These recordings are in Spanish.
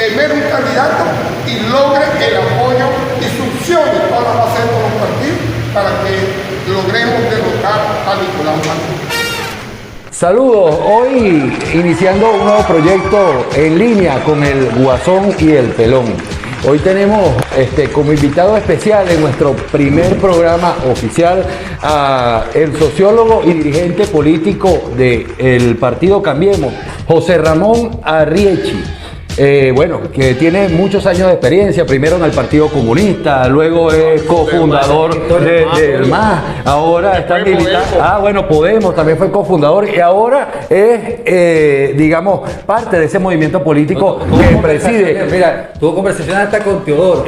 tener un candidato y logre el apoyo y succione todas las bases de los partidos para que logremos derrotar a Nicolás Maduro. Saludos, hoy iniciando un nuevo proyecto en línea con el Guasón y el Pelón. Hoy tenemos como invitado especial en nuestro primer programa oficial a el sociólogo y dirigente político del partido Cambiemos, José Ramón Arriechi. Que tiene muchos años de experiencia, primero en el Partido Comunista, luego es cofundador del MAS, ahora está militando, Podemos, también fue cofundador y ahora es, parte de ese movimiento político que preside. Mira, tuvo conversación hasta con Teodoro.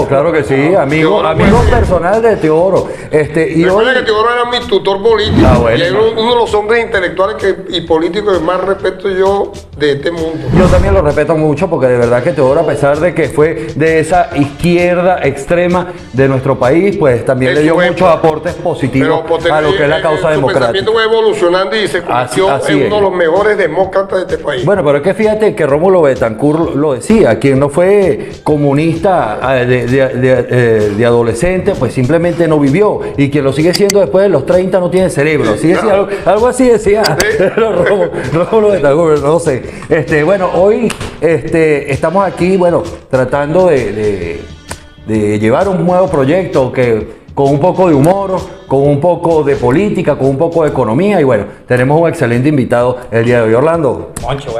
Claro que sí, amigo personal de Teodoro. Recuerda que Teodoro era mi tutor político y es uno de los hombres intelectuales y políticos que más respeto yo de este mundo. Yo también lo respeto mucho porque de verdad que Teodoro, a pesar de que fue de esa izquierda extrema de nuestro país, pues también le dio muchos aportes positivos a lo que es la causa democrática. Su pensamiento fue evolucionando y se convirtió en uno de los mejores demócratas de este país. Bueno, pero es que fíjate que Rómulo Betancourt lo decía, quien no fue comunista de adolescente, pues simplemente no vivió, y quien lo sigue siendo después de los 30 no tiene cerebro. Algo así decía Rómulo Betancourt, no sé. Hoy estamos aquí, tratando de llevar un nuevo proyecto con un poco de humor, con un poco de política, con un poco de economía, y tenemos un excelente invitado el día de hoy, Orlando. Monche,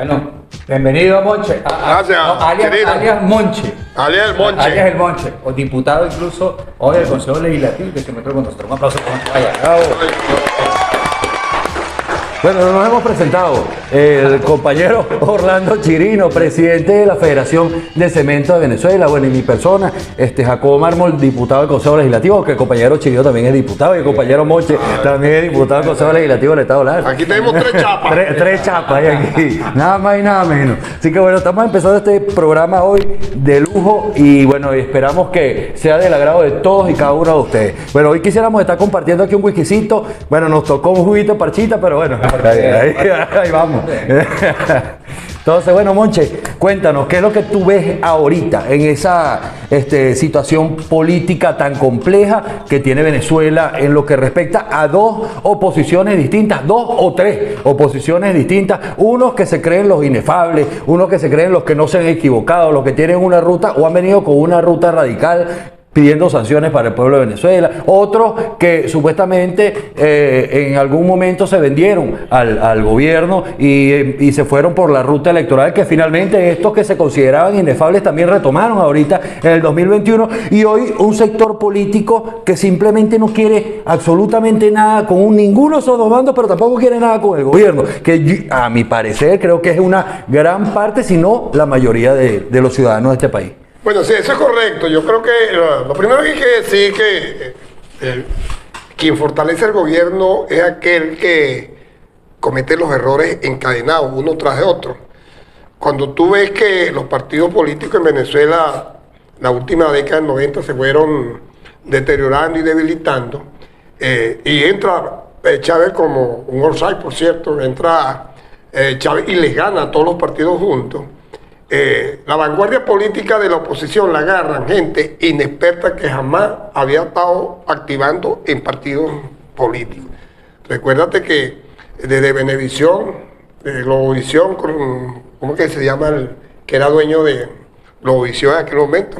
bienvenido, Monche. Gracias. Alias Monche. Alias el Monche. Alias el Monche, o diputado incluso hoy del Consejo Legislativo, que se encuentra con nosotros. Un aplauso para Monche. Vaya. Bravo. Nos hemos presentado el compañero Orlando Chirino, presidente de la Federación de Cemento de Venezuela, y mi persona, Jacobo Mármol, diputado del Consejo Legislativo, que el compañero Chirino también es diputado, y el compañero Monche también es diputado del Consejo Legislativo del Estado Lara. Aquí tenemos tres chapas. Tres chapas hay aquí, nada más y nada menos. Así que estamos empezando este programa hoy de lujo y esperamos que sea del agrado de todos y cada uno de ustedes. Hoy quisiéramos estar compartiendo aquí un whiskycito, nos tocó un juguito de parchita, pero ahí vamos. Entonces, Monche, cuéntanos, ¿qué es lo que tú ves ahorita en esa situación política tan compleja que tiene Venezuela en lo que respecta a dos oposiciones distintas, dos o tres oposiciones distintas, unos que se creen los inefables, unos que se creen los que no se han equivocado, los que tienen una ruta o han venido con una ruta radical pidiendo sanciones para el pueblo de Venezuela, otros que supuestamente en algún momento se vendieron al gobierno y se fueron por la ruta electoral, que finalmente estos que se consideraban inefables también retomaron ahorita en el 2021, y hoy un sector político que simplemente no quiere absolutamente nada con ninguno de esos dos bandos, pero tampoco quiere nada con el gobierno, que a mi parecer creo que es una gran parte, si no la mayoría de los ciudadanos de este país. Sí, eso es correcto. Yo creo que lo primero que hay que decir que quien fortalece el gobierno es aquel que comete los errores encadenados, uno tras de otro. Cuando tú ves que los partidos políticos en Venezuela, la última década del 90, se fueron deteriorando y debilitando, y entra Chávez como un orsay, por cierto, entra Chávez y les gana a todos los partidos juntos. La vanguardia política de la oposición la agarran gente inexperta que jamás había estado activando en partidos políticos. Recuérdate que desde Venevisión, Globovisión, ¿cómo que se llama? Que era dueño de Globovisión en aquel momento.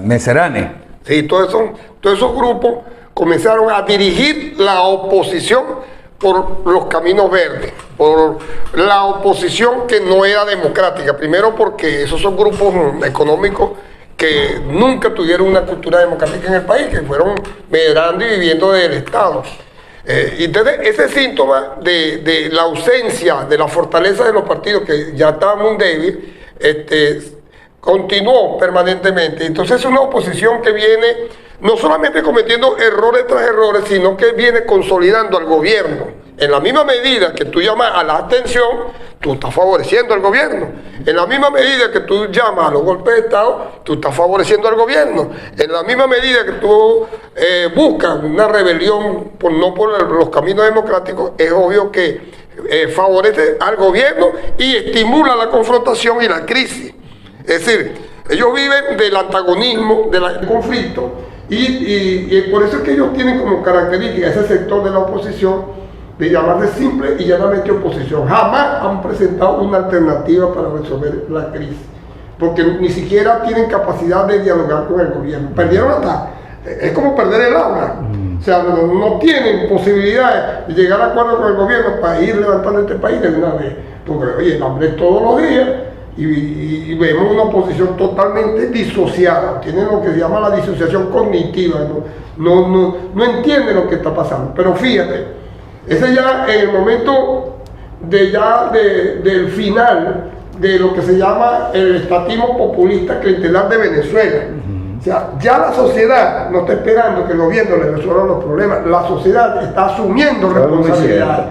Meserane. Sí, todos esos grupos comenzaron a dirigir la oposición por los caminos verdes, por la oposición que no era democrática. Primero porque esos son grupos económicos que nunca tuvieron una cultura democrática en el país, que fueron medrando y viviendo del Estado. Y entonces ese síntoma de la ausencia, de la fortaleza de los partidos, que ya estaban muy débiles, continuó permanentemente. Entonces es una oposición que viene no solamente cometiendo errores tras errores, sino que viene consolidando al gobierno. En la misma medida que tú llamas a la abstención, tú estás favoreciendo al gobierno. En la misma medida que tú llamas a los golpes de Estado, tú estás favoreciendo al gobierno. En la misma medida que tú buscas una rebelión no por los caminos democráticos, es obvio que favorece al gobierno y estimula la confrontación y la crisis. Es decir, ellos viven del antagonismo, del conflicto, y por eso es que ellos tienen como característica ese sector de la oposición de llamarse simple y llanamente oposición. Jamás han presentado una alternativa para resolver la crisis, porque ni siquiera tienen capacidad de dialogar con el gobierno. Perdieron hasta, es como perder el aula. O sea, no tienen posibilidad de llegar a acuerdo con el gobierno para ir levantando este país de una vez. Porque, oye, el hambre es todos los días y vemos una oposición totalmente disociada. Tienen lo que se llama la disociación cognitiva. No entienden lo que está pasando. Pero fíjate, ese ya en el momento del final de lo que se llama el estatismo populista clientelar de Venezuela. O sea, ya la sociedad no está esperando que el gobierno le resuelva los problemas, la sociedad está asumiendo responsabilidad.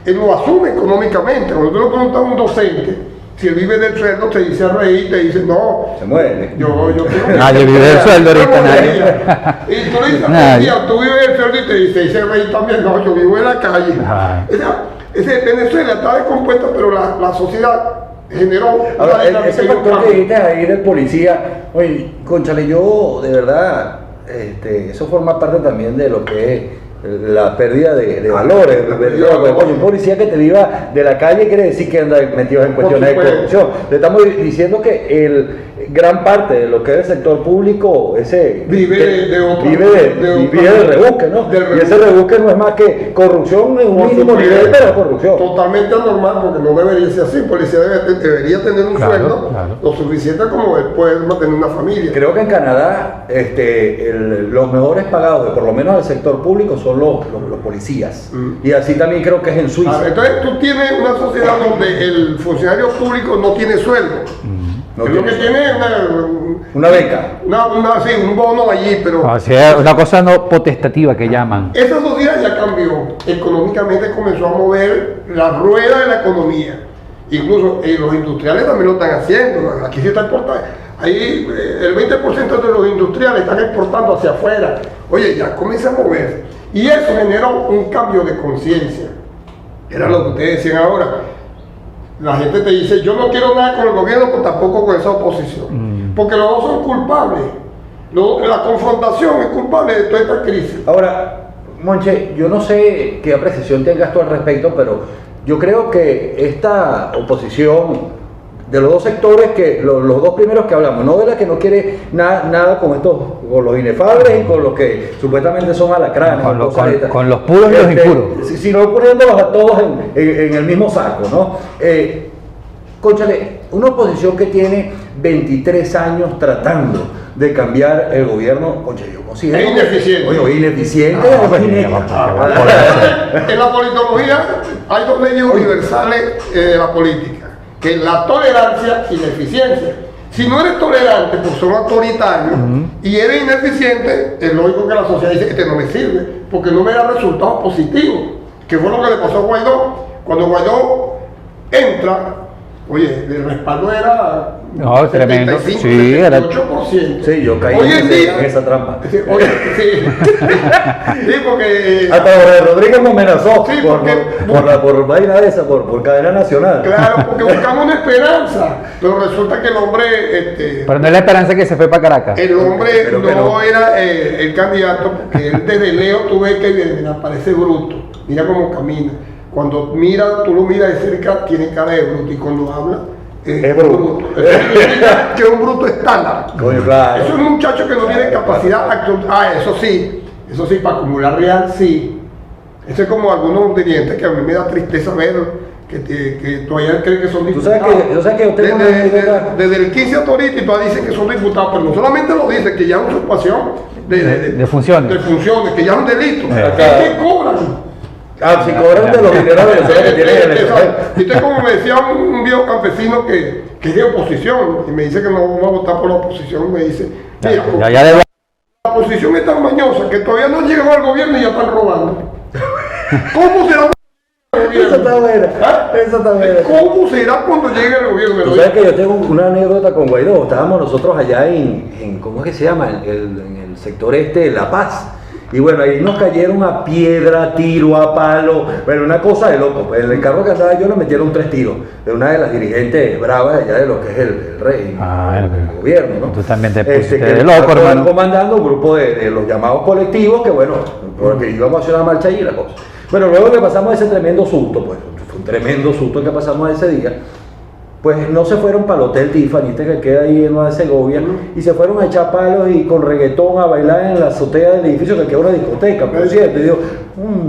Él lo asume económicamente. Cuando tú le preguntas a un docente si él vive del sueldo, te dice reír, te dice no. Se muere. Nadie vive del sueldo ahorita, nadie. Y tú le dices, tú vives del sueldo y te dice reír también, no, yo vivo en la calle. Venezuela está descompuesta, pero la sociedad generó. Ahora, ese factor que dijiste ahí del policía, oye, cónchale, yo de verdad, eso forma parte también de lo que es la pérdida de valores. Oye, un policía que te viva de la calle quiere decir que anda metido en cuestiones de corrupción. Le estamos diciendo que gran parte de lo que es el sector público vive de rebusque, ¿no? Y ese rebusque no es más que corrupción en un mínimo nivel, pero corrupción. Totalmente anormal, porque no debería ser así. El policía debería tener un sueldo lo suficiente como él puede mantener una familia. Creo que en Canadá los mejores pagados, por lo menos del sector público, son los policías. Y así también creo que es en Suiza. Entonces tú tienes una sociedad donde el funcionario público no tiene sueldo. Lo que tiene es una beca. Sí, un bono allí, pero. O sea, una cosa no potestativa que llaman. Esa sociedad ya cambió. Económicamente comenzó a mover la rueda de la economía. Incluso los industriales también lo están haciendo. Aquí se está exportando. Ahí el 20% de los industriales están exportando hacia afuera. Oye, ya comienza a moverse. Y eso generó un cambio de conciencia. Era lo que ustedes decían ahora. La gente te dice, yo no quiero nada con el gobierno, pero tampoco con esa oposición. Porque los dos son culpables. La confrontación es culpable de toda esta crisis. Ahora, Monche, yo no sé qué apreciación tengas tú al respecto, pero yo creo que esta oposición de los dos sectores, los dos primeros que hablamos, no de la que no quiere nada con los inefables y con los que supuestamente son alacranes, con los puros y los impuros, sino poniéndolos a todos en el mismo saco, ¿no? Cónchale, una oposición que tiene 23 años tratando de cambiar el gobierno, concha, yo considero es ineficiente. Ineficiente. En la politología hay dos leyes universales de la política, que es la tolerancia y la eficiencia. Si no eres tolerante, pues son autoritarios, y eres ineficiente, es lógico que la sociedad dice que no me sirve, porque no me da resultados positivos, que fue lo que le pasó a Guaidó. Cuando Guaidó entra, oye, el respaldo era tremendo. 75, Sí, 78%. Sí, yo caí en esa trampa. Sí, porque hasta Jorge Rodríguez me amenazó Sí, por vaina de esa, por cadena nacional. Claro, porque buscamos una esperanza, pero resulta que el hombre pero no es la esperanza que se fue para Caracas. el hombre no era el candidato, porque él desde Leo tú ves que mira, parece bruto, mira cómo camina. Cuando tú lo miras de cerca, tiene cara de bruto, y cuando habla, es bruto. Que es un bruto estándar. Coño, claro. Eso es un muchacho que no tiene capacidad actual. Eso sí, para acumular real, sí. Eso es como algunos dirigentes que a mí me da tristeza ver, que todavía creen que son diputados. Tú sabes que yo tengo desde el 15 hasta ahorita y todavía dicen que son diputados, pero no solamente lo dicen, que ya es una usurpación de funciones. De funciones, que ya es un delito. Es que cobran. Si cobran de los dineros de Venezuela que tienen en el país. Viste como me decía un viejo campesino que es de oposición, y me dice que no vamos a votar por la oposición, me dice, mira, la oposición es tan mañosa que todavía no han llegado al gobierno y ya están robando. ¿Cómo será? Esa está buena. Esa está buena. ¿Cómo será cuando llegue el gobierno? Tú sabes que yo tengo una anécdota con Guaidó. Estábamos nosotros allá en ¿cómo es que se llama? En el sector La Paz. Y bueno, ahí nos cayeron a piedra, a tiro, a palo. Bueno, una cosa de loco. En el carro que andaba yo le metieron 3 tiros de una de las dirigentes bravas allá de lo que es el rey, el gobierno, ¿no? Tú también te pusiste que de loco, hermano. comandando un grupo de los llamados colectivos que, bueno, porque íbamos a hacer una marcha allí y la cosa. Bueno, luego que pasamos ese tremendo susto, pues, fue un tremendo susto que pasamos ese día. Pues no se fueron para el Hotel Tiffany, que queda ahí en Nueva Segovia, y se fueron a echar palos y con reggaetón a bailar en la azotea del edificio que queda una discoteca, por cierto. Y digo,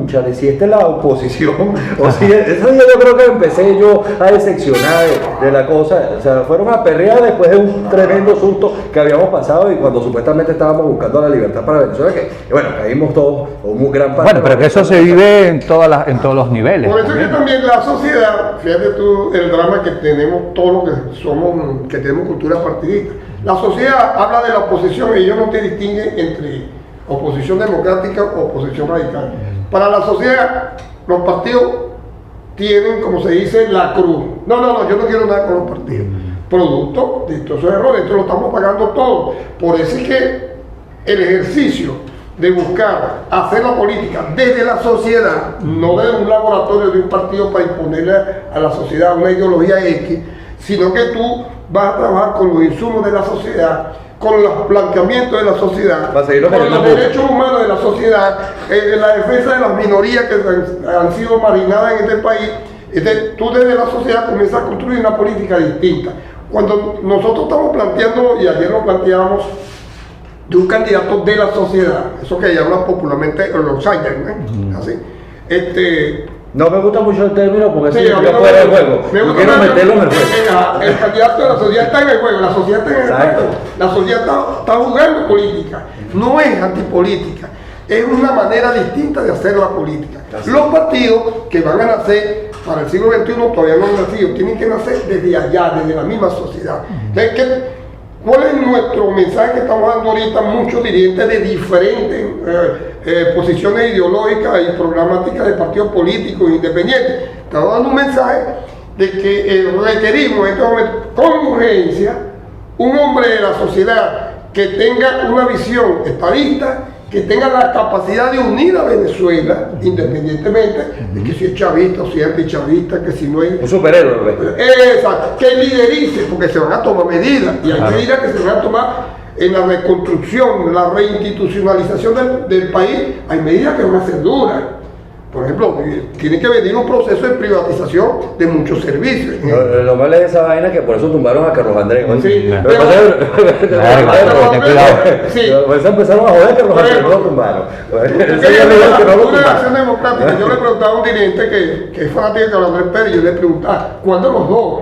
chale, si esta es la oposición, o si ese día yo creo que empecé yo a decepcionar de la cosa, o sea, fueron a perrear después de un tremendo susto que habíamos pasado y cuando supuestamente estábamos buscando la libertad para Venezuela, que bueno, caímos todos, o un gran parte. Bueno, pero que eso se vive en todos los niveles. Por eso es que también la sociedad, fíjate tú el drama que tenemos todos los que somos, que tenemos cultura partidista. La sociedad habla de la oposición y ellos no te distinguen entre oposición democrática o oposición radical. Para la sociedad, los partidos tienen, como se dice, la cruz. No, yo no quiero nada con los partidos. Producto de todos esos errores, esto lo estamos pagando todos. Por eso es que el ejercicio de buscar hacer la política desde la sociedad, no desde un laboratorio de un partido para imponerle a la sociedad una ideología X, sino que tú vas a trabajar con los insumos de la sociedad, con los planteamientos de la sociedad, con los derechos humanos de la sociedad, la defensa de las minorías que han sido marginadas en este país. Tú desde la sociedad comienzas a construir una política distinta. Cuando nosotros estamos planteando, y ayer lo planteábamos, de un candidato de la sociedad, eso que llaman popularmente los outsiders, ¿no? Así. No me gusta mucho el término porque Sí, yo fuera del juego. Yo quiero meterlo en el juego. El candidato de la sociedad está en el juego, la sociedad está en el Exacto. juego. La sociedad está jugando política, no es antipolítica, es una manera distinta de hacer la política. Así. Los partidos que van a nacer para el siglo XXI todavía no han nacido, tienen que nacer desde allá, desde la misma sociedad. ¿Cuál es nuestro mensaje que estamos dando ahorita? Muchos dirigentes de diferentes posiciones ideológicas y programáticas de partidos políticos independientes. Estamos dando un mensaje de que requerimos en este momento con urgencia un hombre de la sociedad que tenga una visión estadista, que tenga la capacidad de unir a Venezuela, independientemente de que si es chavista o si es antichavista, que si no es... Un superhéroe. Exacto, que liderice, porque se van a tomar medidas, y hay medidas que se van a tomar en la reconstrucción, la reinstitucionalización del país, hay medidas que van a ser duras. Por ejemplo, tiene que venir un proceso de privatización de muchos servicios. Lo malo es esa vaina que por eso tumbaron a Carlos Andrés. ¿No? Sí, Por eso empezaron a joder a Carlos Andrés, no lo tumbaron. Una acción democrática. Yo le preguntaba a un dirigente que es fanático de Carlos Andrés Pérez, yo le preguntaba, ¿cuándo los dos?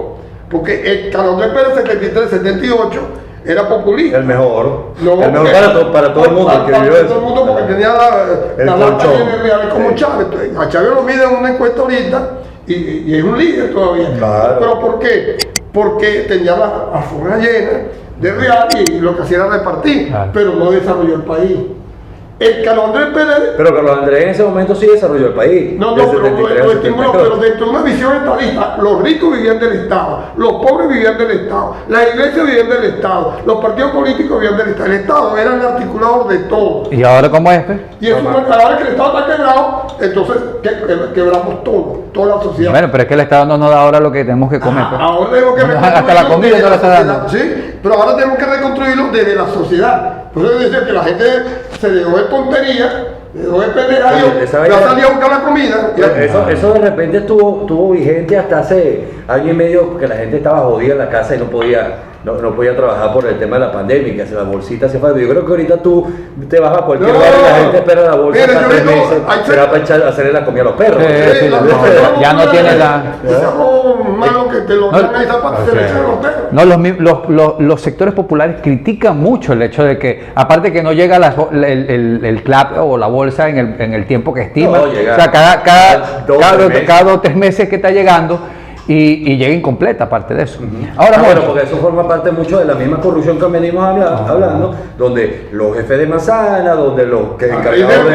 Porque el Carlos Andrés Pérez 73-78 era populista. El mejor. No, el mejor para todo el mundo. Para todo el mundo, porque tenía el la colchón. reales como Chávez. Entonces, a Chávez lo mide en una encuesta ahorita y es un líder todavía. Claro. ¿Pero por qué? Porque tenía la alfombra llena de real y lo que hacía era repartir, Claro. pero no desarrolló el país. El Carlos Andrés Pérez. Pero Carlos Andrés en ese momento sí desarrolló el país. No, del pero 73 al lo estimuló, 72. pero dentro de una visión estadista, los ricos vivían del Estado, los pobres vivían del Estado, las iglesias vivían del Estado, los partidos políticos vivían del Estado. El Estado era el articulador de todo. ¿Y ahora cómo es? Pues? Y eso, ahora que el Estado está quebrado, entonces quebramos todo, toda la sociedad. Bueno, pero es que el Estado no nos da ahora lo que tenemos que comer. Pues. Ahora tenemos que Hasta la comida desde no la está sociedad, dando. ¿sí? Pero ahora tenemos que reconstruirlo desde la sociedad. Por eso dice que la gente se dejó de tontería, dejó de pendejario, Oye, esa ya vaina- salía a buscar la comida. Eso de repente estuvo vigente hasta hace año y medio porque la gente estaba jodida en la casa y no podía trabajar por el tema de la pandemia, que hace la bolsita hace falta. Yo creo que ahorita tú te vas a cualquier No. lugar y la gente espera la bolsa Mira, hasta yo 3 digo, meses, hay- será para hacerle la comida a los perros. Sí, ya no tiene la... Es algo malo que te lo dan ahí para se le echan los perros. No, los sectores populares critican mucho el hecho de que, aparte que no llega el CLAP o la bolsa en el tiempo que estima, No, llega o sea, cada dos, 3 meses. 2 o 3 meses que está llegando, y llega incompleta aparte de eso. Ahora, Moncho, bueno, porque eso forma parte mucho de la misma corrupción que venimos hablando, donde los jefes de manzana, donde los que encargados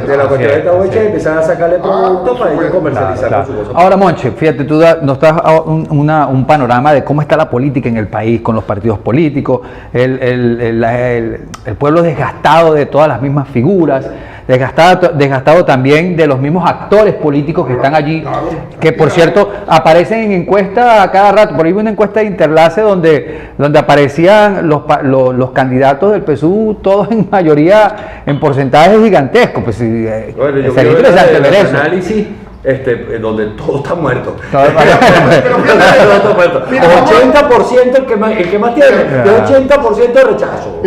de la cuestión de esta huecha empiezan a sacarle productos para ellos comercializar con su cosa. Ahora, Monche, fíjate, tú nos das un panorama de cómo está la política en el país, con los partidos políticos, el pueblo desgastado de todas las mismas figuras, desgastado también de los mismos actores políticos que están allí, que por cierto aparecen en encuestas a cada rato. Por ahí una encuesta de Interlace donde aparecían los candidatos del PSUV, todos en mayoría en porcentajes gigantescos. Pues, bueno, yo sería creo interesante ver el eso. análisis donde todo está muerto. Todo está muerto. 80% el que más tiene, y 80% de rechazo.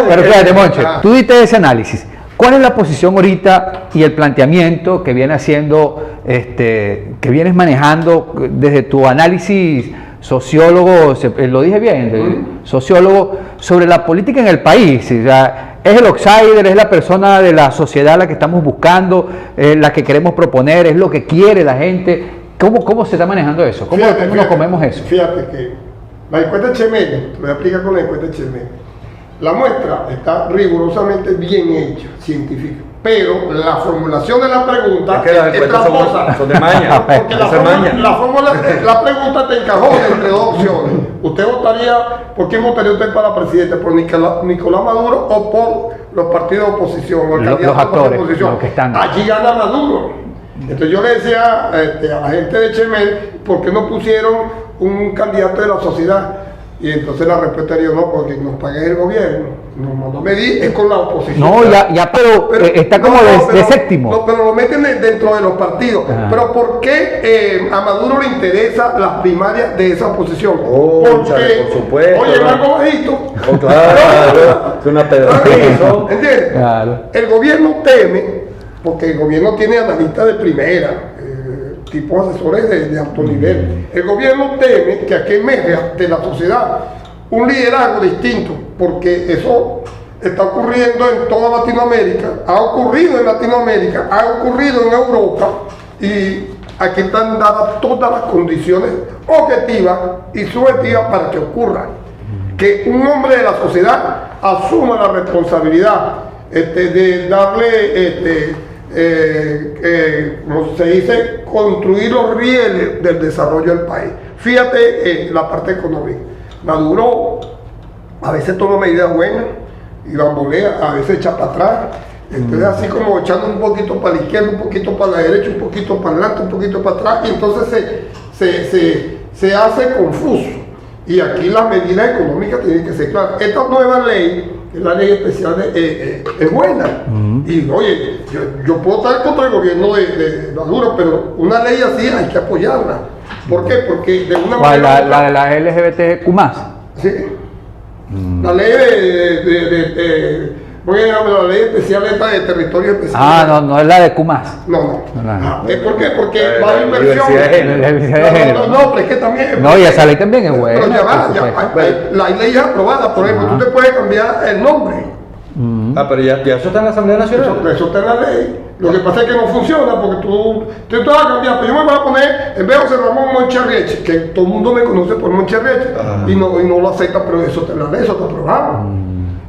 Pero fíjate, Monche, tú diste ese análisis. ¿Cuál es la posición ahorita y el planteamiento que viene haciendo, que vienes manejando desde tu análisis sociólogo, lo dije bien, sociólogo, sobre la política en el país? O sea, ¿es el outsider, es la persona de la sociedad la que estamos buscando, la que queremos proponer, es lo que quiere la gente? ¿Cómo se está manejando eso? ¿Cómo nos comemos eso? Fíjate que la encuesta Chemeño, te voy a explicar con la encuesta Chemeño. La muestra está rigurosamente bien hecha, científica, pero la formulación de la pregunta es que las encuestas son de maña. Porque la pregunta te encajó entre dos opciones. ¿Usted votaría, por quién votaría usted para presidente? ¿Por Nicolás Maduro o por los partidos de oposición? Los actores, los que están. Allí gana Maduro. Entonces yo le decía a la gente de Chemel, ¿por qué no pusieron un candidato de la sociedad? Y entonces la respuesta era no, porque nos paga el gobierno. Nos mandó a medir, es con la oposición. No, pero está como de séptimo. No, pero lo meten dentro de los partidos. Pero ¿por qué a Maduro le interesa las primarias de esa oposición? Porque, por supuesto. Oye, algo bajito. Claro, es una pedazo. ¿Entiendes? Claro. El gobierno teme, porque el gobierno tiene analistas de primera, tipo asesores de alto nivel. El gobierno teme que aquí emerja de la sociedad un liderazgo distinto, porque eso está ocurriendo en toda Latinoamérica, ha ocurrido en Latinoamérica, ha ocurrido en Europa, y aquí están dadas todas las condiciones objetivas y subjetivas para que ocurra. Que un hombre de la sociedad asuma la responsabilidad de darle como se dice, construir los rieles del desarrollo del país. Fíjate la parte económica. Maduro a veces toma medidas buenas y bambolea, a veces echa para atrás. Entonces así como echando un poquito para la izquierda, un poquito para la derecha, un poquito para adelante, un poquito para atrás, y entonces se hace confuso. Y aquí las medidas económicas tienen que ser claras. Esta nueva ley, que es la ley especial, es buena. Y oye, yo puedo estar contra el gobierno de Maduro, pero una ley así hay que apoyarla. ¿Por qué? Porque de una manera... La de la LGBTQ+. Sí. La ley la ley especial esta de territorio especial. No es la de Q+. No. ¿Por qué? Porque va a Diversidad de inversión. No, pero es que también... No, y esa ley también es buena. Pero la ley es aprobada, por ejemplo, tú te puedes cambiar el nombre. Pero ya eso está en la Asamblea Nacional. Eso está en la ley. Lo que pasa es que no funciona porque tú te vas a cambiar. Pero yo me voy a poner, en vez de José Ramón Moncherreche, que todo el mundo me conoce por Moncherreche, y no lo acepta, pero eso está en la ley, eso está aprobado.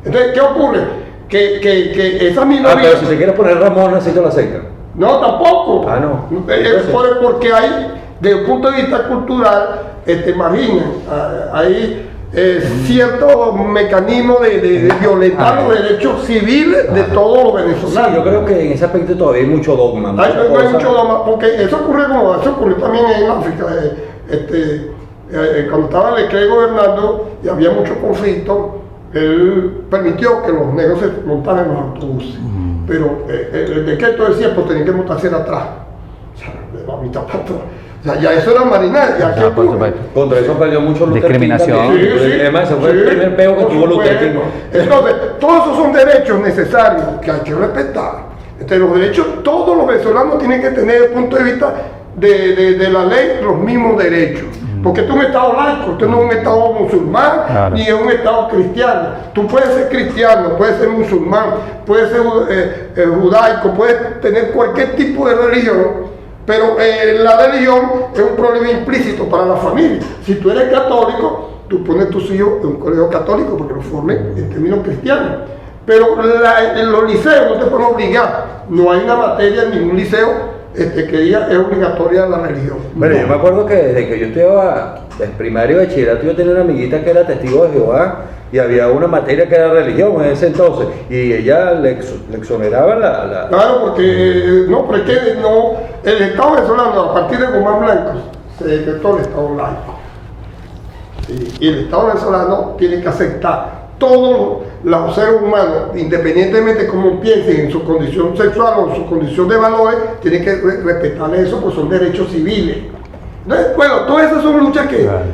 Entonces, ¿qué ocurre? Que esa minoría... pero si te quieres poner Ramón, así te lo aceptan. No, tampoco. No. Porque hay, desde el punto de vista cultural, marginan. Hay cierto mecanismo de violentar los derechos civiles de todos los venezolanos. Sí, yo creo que en ese aspecto todavía hay mucho dogma. Hay mucho dogma, porque eso ocurrió también en África. Cuando estaba Leclerc gobernando y había mucho conflicto, él permitió que los negros se montaran en los autobuses. Pero el decreto decía, pues tenían que montarse atrás. O sea, de la mitad para atrás. O sea, ya eso era marinaria. Contra eso perdió mucho Luther discriminación. King. Además, ese fue el primer pego que tuvo Luther King. Entonces, todos esos son derechos necesarios que hay que respetar. Entonces, los derechos, todos los venezolanos tienen que tener, desde el punto de vista de la ley, los mismos derechos. Porque esto es un estado laico, esto no es un estado musulmán, ni es un estado cristiano. Tú puedes ser cristiano, puedes ser musulmán, puedes ser judaico, puedes tener cualquier tipo de religión, Pero la religión es un problema implícito para la familia. Si tú eres católico, tú pones tus hijos en un colegio católico porque los formen en términos cristianos. Pero en los liceos no te pueden obligar. No hay una materia en ningún liceo que diga es obligatoria la religión. Bueno, yo me acuerdo que desde que yo estudiaba en primario y bachillerato, yo tenía una amiguita que era testigo de Jehová y había una materia que era religión en ese entonces y ella le exoneraba la... Claro, porque no, pero es que no, el Estado venezolano a partir de Guzmán Blanco se decretó el Estado laico. Y el Estado venezolano tiene que aceptar todos los seres humanos, independientemente de cómo piensen en su condición sexual o en su condición de valores, tienen que respetar eso, pues son derechos civiles. Entonces, bueno, todas esas son luchas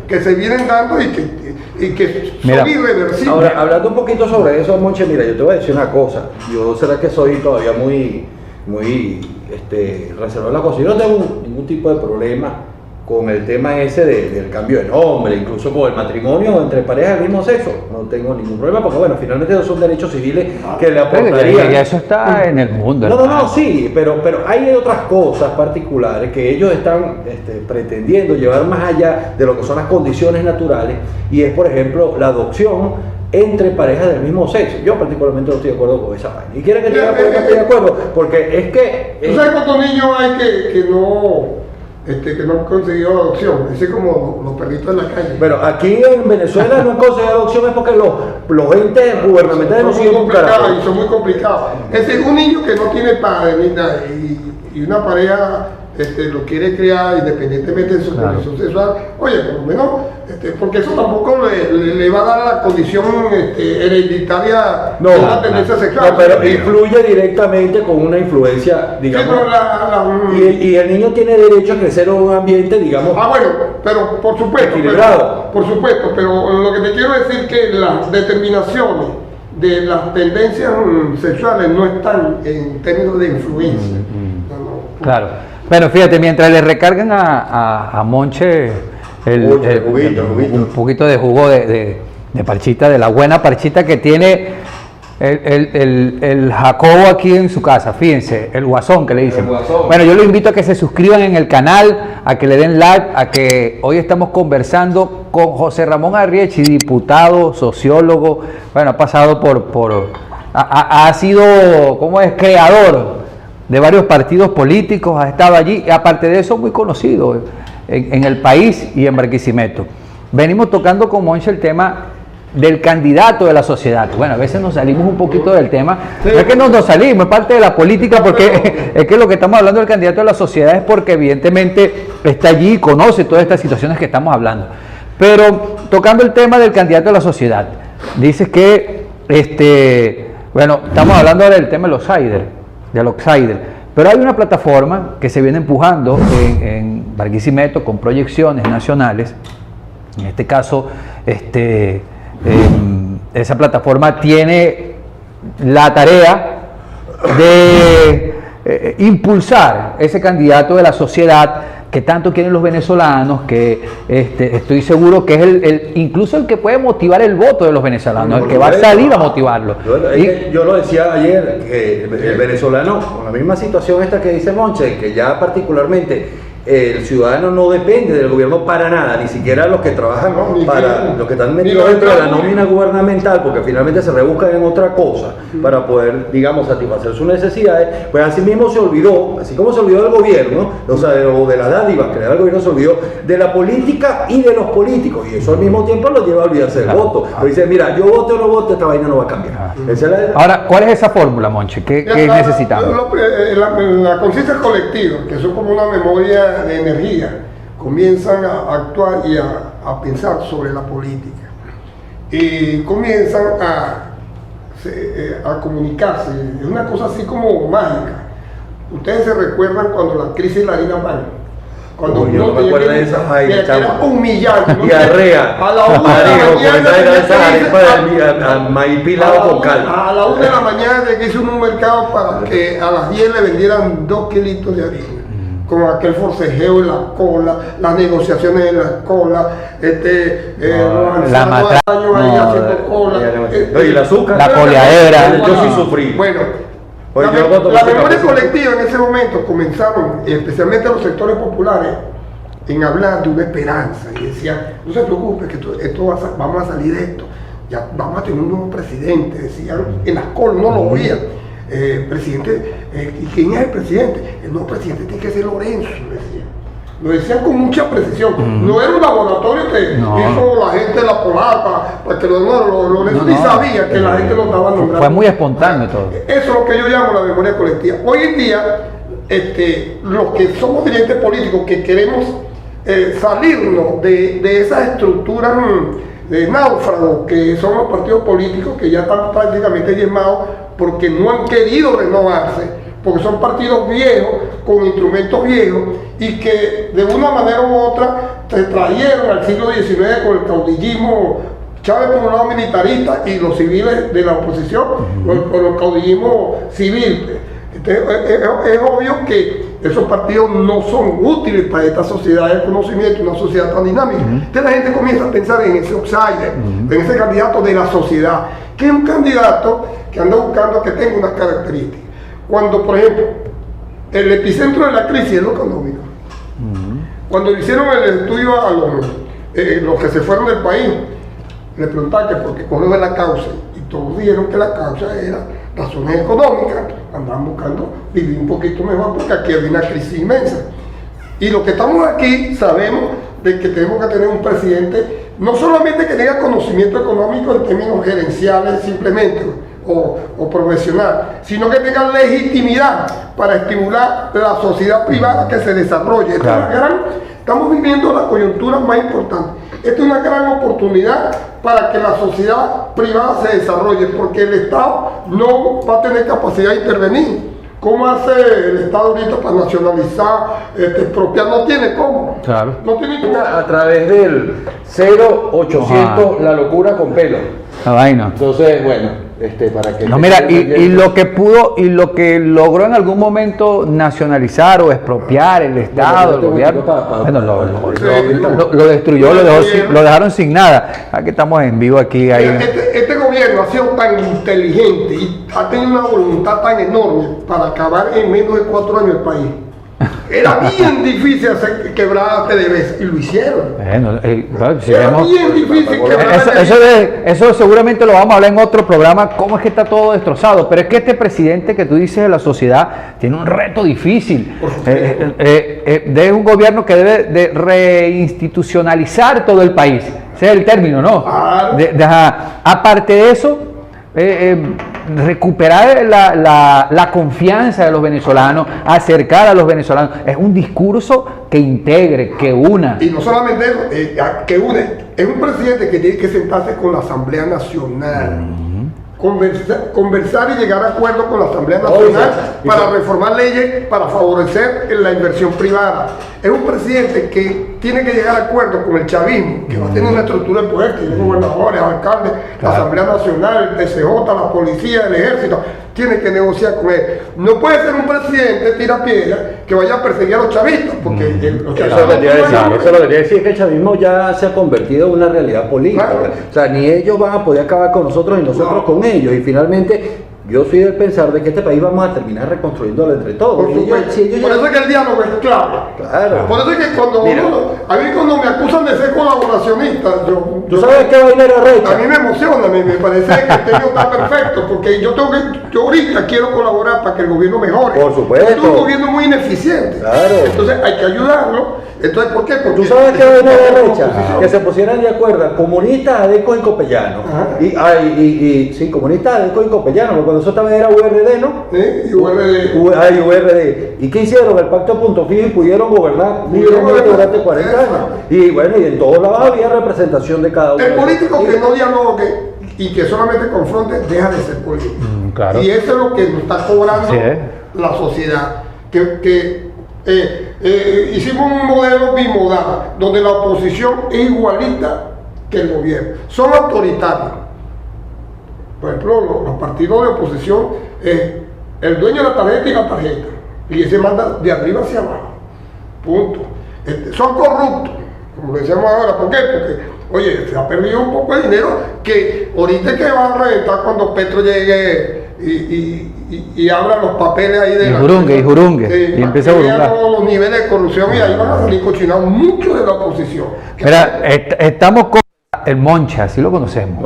que se vienen dando y que son irreversibles. Ahora, hablando un poquito sobre eso, Monche, mira, yo te voy a decir una cosa. Yo será que soy todavía muy reservado en la cosa. Yo no tengo ningún tipo de problema con el tema ese del cambio de nombre, incluso con el matrimonio entre parejas del mismo sexo. No tengo ningún problema porque, bueno, finalmente esos son derechos civiles que le aportarían. Ya eso está en el mundo. No, sí, pero hay otras cosas particulares que ellos están pretendiendo llevar más allá de lo que son las condiciones naturales, y es, por ejemplo, la adopción entre parejas del mismo sexo. Yo particularmente no estoy de acuerdo con esa vaina. ¿Y quieren que te diga por qué no estoy de acuerdo? Porque es que... ¿Tú sabes cuántos niños hay que no han conseguido adopción? Ese como los perritos de la calle. Pero aquí en Venezuela no han conseguido adopción es porque los entes gubernamentales no siguen un carajo. Y son muy complicados. Es decir, un niño que no tiene padre ni nada, y una pareja lo quiere criar independientemente de su condición sexual, oye, por lo menos, porque eso tampoco le va a dar la condición hereditaria de una tendencia sexual. No, pero influye directamente con una influencia, digamos. Sí, y el niño tiene derecho a crecer en un ambiente, digamos. Bueno, pero por supuesto. Equilibrado. Por supuesto, pero lo que te quiero decir es que las determinaciones de las tendencias sexuales no están en términos de influencia. Claro. Bueno, fíjate, mientras le recargan a Monche un poquito de jugo de parchita, de la buena parchita que tiene el Jacobo aquí en su casa, fíjense, el guasón que le dicen. Bueno, yo lo invito a que se suscriban en el canal, a que le den like, a que hoy estamos conversando con José Ramón Arriechi, diputado, sociólogo, bueno, ha pasado ha sido, ¿cómo es?, creador de varios partidos políticos, ha estado allí, y aparte de eso muy conocido en el país y en Barquisimeto. Venimos tocando con Monche el tema del candidato de la sociedad. Bueno, a veces nos salimos un poquito del tema, no es que nos salimos, es parte de la política, porque es que lo que estamos hablando del candidato de la sociedad es porque evidentemente está allí y conoce todas estas situaciones que estamos hablando. Pero tocando el tema del candidato de la sociedad, dices que, bueno, estamos hablando ahora del tema de los outsider, pero hay una plataforma que se viene empujando en Barquisimeto con proyecciones nacionales. En este caso, esa plataforma tiene la tarea de impulsar ese candidato de la sociedad que tanto quieren los venezolanos, que estoy seguro que es incluso el que puede motivar el voto de los venezolanos, el que va a salir a motivarlo. Yo lo decía ayer, que el venezolano, con la misma situación esta que dice Monche, que ya particularmente el ciudadano no depende del gobierno para nada, ni siquiera los que trabajan los que están metidos dentro de la nómina gubernamental, porque finalmente se rebuscan en otra cosa para poder, digamos, satisfacer sus necesidades. Pues así mismo se olvidó, así como se olvidó del gobierno, o sea, de las dádivas que le da el gobierno, se olvidó de la política y de los políticos, y eso al mismo tiempo lo lleva a olvidarse del voto. Pero dice, mira, yo vote o no vote, esta vaina no va a cambiar. Ahora, ¿cuál es esa fórmula, Monche? ¿Qué necesitamos? La conciencia colectiva, que son como una memoria de energía, comienzan a actuar y a pensar sobre la política y comienzan a comunicarse. Es una cosa así como mágica. Ustedes se recuerdan cuando la crisis de la harina pan, cuando yo no me acuerdo de esa vaina, era humillante, diarrea, a la 1 de la mañana maíz pilado con cal. A la 1 de la mañana de que hizo un mercado para que a las 10 le vendieran 2 kilitos de harina, con aquel forcejeo en la cola, las negociaciones en la cola, la haciendo cola, y el azúcar, la coleadera. Yo sí sufrí. Bueno, Oye, yo voto La por ese memoria cafecito. colectiva en ese momento comenzaron, especialmente los sectores populares, en hablar de una esperanza y decían, no se preocupe, que vamos a salir de esto, ya vamos a tener un nuevo presidente, decían, en las colas no lo oían. Presidente, ¿y quién es el presidente? El nuevo presidente tiene que ser Lorenzo, decían. Lo decían con mucha precisión. No era un laboratorio que hizo la gente de la Polar para que Lorenzo ni sabía que la gente lo estaba nombrando. Fue muy espontáneo todo. Eso es lo que yo llamo la memoria colectiva. Hoy en día, los que somos dirigentes políticos que queremos salirnos de esas estructuras de náufragos que son los partidos políticos que ya están prácticamente diezmados porque no han querido renovarse, porque son partidos viejos, con instrumentos viejos, y que de una manera u otra se trajeron al siglo XIX con el caudillismo, Chávez por un lado militarista y los civiles de la oposición, con el caudillismo civil. Entonces, es obvio que esos partidos no son útiles para esta sociedad del conocimiento, una sociedad tan dinámica. Entonces la gente comienza a pensar en ese outsider, en ese candidato de la sociedad, que es un candidato que anda buscando que tenga unas características. Cuando, por ejemplo, el epicentro de la crisis es lo económico. Cuando le hicieron el estudio a los que se fueron del país, le preguntaban que por qué cuál era la causa, y todos dijeron que la causa era razones económicas, andaban buscando vivir un poquito mejor porque aquí había una crisis inmensa. Y los que estamos aquí sabemos de que tenemos que tener un presidente, no solamente que tenga conocimiento económico en términos gerenciales simplemente, o profesional, sino que tenga legitimidad para estimular la sociedad privada que se desarrolle. Estamos viviendo la coyuntura más importante. Esta es una gran oportunidad para que la sociedad privada se desarrolle, porque el Estado no va a tener capacidad de intervenir. ¿Cómo hace el Estado ahorita para nacionalizar, expropiar? No tiene cómo. Claro. No tiene cómo. A través del 0800 La Locura con Pelo. La vaina. Entonces, bueno, para que... No, mira, y lo que pudo, y lo que logró en algún momento nacionalizar o expropiar el Estado, el gobierno, bueno, lo destruyó, lo dejaron sin nada. Aquí estamos en vivo aquí. Ahí. Este gobierno ha sido tan inteligente y ha tenido una voluntad tan enorme para acabar en menos de 4 años el país. Era bien difícil hacer quebrar PDVSA y lo hicieron. Bueno, si Era vemos- bien difícil quebrar eso seguramente lo vamos a hablar en otro programa, cómo es que está todo destrozado, pero es que este presidente que tú dices de la sociedad tiene un reto difícil. Es un gobierno que debe de reinstitucionalizar todo el país, ese es el término, ¿no? Claro. Aparte de eso, recuperar la confianza de los venezolanos, acercar a los venezolanos, es un discurso que integre, que una. Y no solamente eso, que une, es un presidente que tiene que sentarse con la Asamblea Nacional, conversar y llegar a acuerdos con la Asamblea Nacional para reformar leyes para favorecer la inversión privada. Es un presidente que tiene que llegar a acuerdos con el chavismo, que va a tener una estructura de poder, que tiene gobernadores, alcaldes, la Asamblea Nacional, el TCJ, la policía, el ejército, tiene que negociar con él. No puede ser un presidente tira piedra que vaya a perseguir a los chavistas, porque los chavistas Eso lo quería decir, no- eso lo quería decir, que el chavismo ya se ha convertido en una realidad política. Claro. O sea, ni ellos van a poder acabar con nosotros ni nosotros No. con ellos. Y finalmente, yo soy del pensar de que este país vamos a terminar reconstruyéndolo entre todos. Por Y ellos- supuesto. si ellos Por ya- eso es que el diálogo es clave. Claro. Por eso es que cuando Mira. a mí cuando me acusan de ser colaboracionista, ¿Tú sabes qué vaina era a recha? mí me emociona, me parece que el tema está perfecto, porque yo ahorita quiero colaborar para que el gobierno mejore. Por supuesto. Es un gobierno muy ineficiente. Claro. Entonces hay que ayudarlo. Entonces, ¿por qué? Porque ¿Tú sabes qué vaina era recha? oposición. Que se pusieran de acuerdo comunistas, adecos y copellanos. Ajá. Sí, comunistas, adecos y copellanos, porque cuando eso también era URD, ¿no? ¿Sí? Y URD. URD. ¿Y qué hicieron? El pacto punto fijo y pudieron gobernar libremente durante 40 años. Y bueno, y en todos lados había representación de cada uno. El político que no dialogue y que solamente confronte deja de ser político. Claro. Y eso es lo que nos está cobrando Así es. la sociedad. Hicimos un modelo bimodal, donde la oposición es igualita que el gobierno. Son autoritarios. Por ejemplo, los partidos de oposición, el dueño de la tarjeta y la tarjeta. Y ese manda de arriba hacia abajo. Punto. Son corruptos, como decíamos ahora. ¿Por qué? Porque, oye, se ha perdido un poco de dinero que ahorita es que va a reventar cuando Petro llegue y abran los papeles ahí de Y jurungue, y empieza a jurungar. Los niveles de corrupción y ahí van a salir cochinados muchos de la oposición. Mira, estamos con el Moncha, así lo conocemos.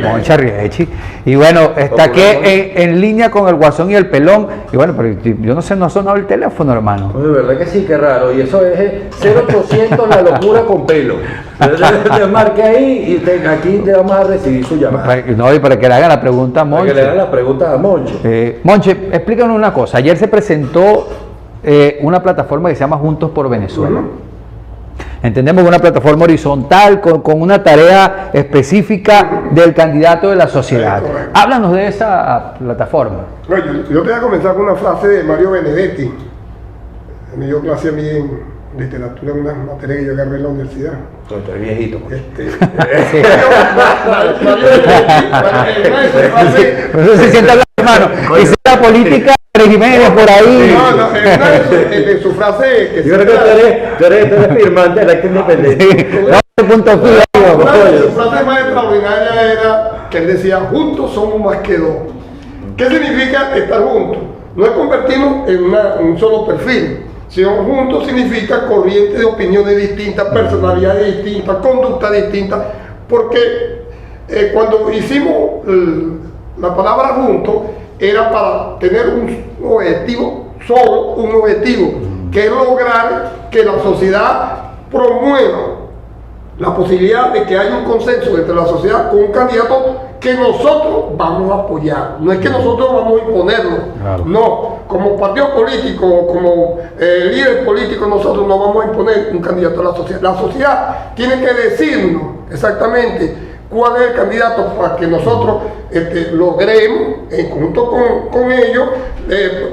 Moncha Riechi. Y bueno, está aquí en línea con el Guasón y el Pelón. Y bueno, pero yo no sé, no ha sonado el teléfono, hermano. De verdad que sí, qué raro. Y eso es 0800 la locura con pelo. Te marque ahí y aquí te vamos a recibir su llamada. No, y para que le hagan la pregunta a Monche. Para que le hagan la pregunta a Monche. Monche, explícanos una cosa. Ayer se presentó una plataforma que se llama Juntos por Venezuela. Entendemos que una plataforma horizontal con una tarea específica del candidato de la sociedad. Háblanos de esa plataforma. Bueno, yo te voy a comenzar con una frase de Mario Benedetti. Me dio clase a mí en literatura, una materia que yo agarré en la universidad. Estoy viejito. No se sienta hablando, hermano. Dice la política de Jiménez por ahí. No, en su frase. Yo creo que tú eres firmante de la acta independiente. Punto fijo. Una de sus frases más extraordinarias era que él decía: juntos somos más que dos. ¿Qué significa estar juntos? No es convertirnos en un solo perfil. sino juntos significa corriente de opiniones distintas, personalidades distintas, conductas distintas, porque cuando hicimos la palabra juntos era para tener un objetivo, solo un objetivo, que es lograr que la sociedad promueva la posibilidad de que haya un consenso entre la sociedad con un candidato que nosotros vamos a apoyar. No es que nosotros vamos a imponerlo, claro. No, como partido político, como líder político, nosotros no vamos a imponer un candidato a la sociedad. La sociedad tiene que decirnos exactamente cuál es el candidato para que nosotros logremos, en conjunto con ellos,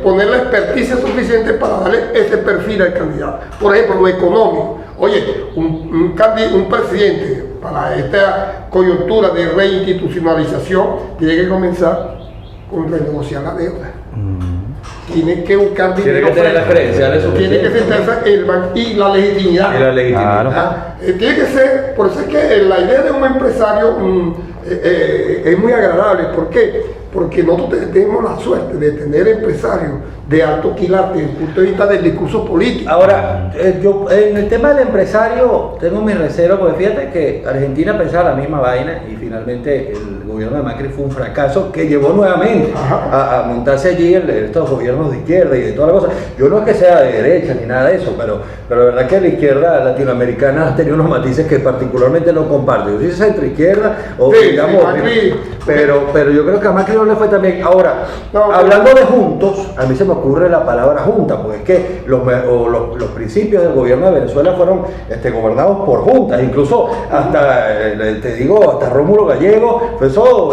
poner la experticia suficiente para darle ese perfil al candidato. Por ejemplo, lo económico. Oye, un presidente para esta coyuntura de reinstitucionalización tiene que comenzar con renegociar la deuda. Tiene que buscar dinero. Tiene que tener las credenciales tiene que sentarse el banco y la legitimidad. Y la legitimidad. Claro. Tiene que ser, por eso es que la idea de un empresario es muy agradable. ¿Por qué? Porque nosotros tenemos la suerte de tener empresarios de alto quilate desde el punto de vista del discurso político. Ahora, yo en el tema del empresario tengo mis reservas, porque fíjate que Argentina pensaba la misma vaina y finalmente el gobierno de Macri fue un fracaso que llevó nuevamente a montarse allí estos gobiernos de izquierda y de toda la cosa. Yo no es que sea de derecha ni nada de eso, pero la verdad que la izquierda latinoamericana ha tenido unos matices que particularmente no comparto. Yo sí centro izquierda o sí, digamos, Macri, pero yo creo que a Macri no le fue tan bien. Ahora, hablando de juntos, a mí se me ocurre la palabra junta, porque es que los principios del gobierno de Venezuela fueron gobernados por juntas, incluso hasta, te digo, hasta Rómulo Gallego,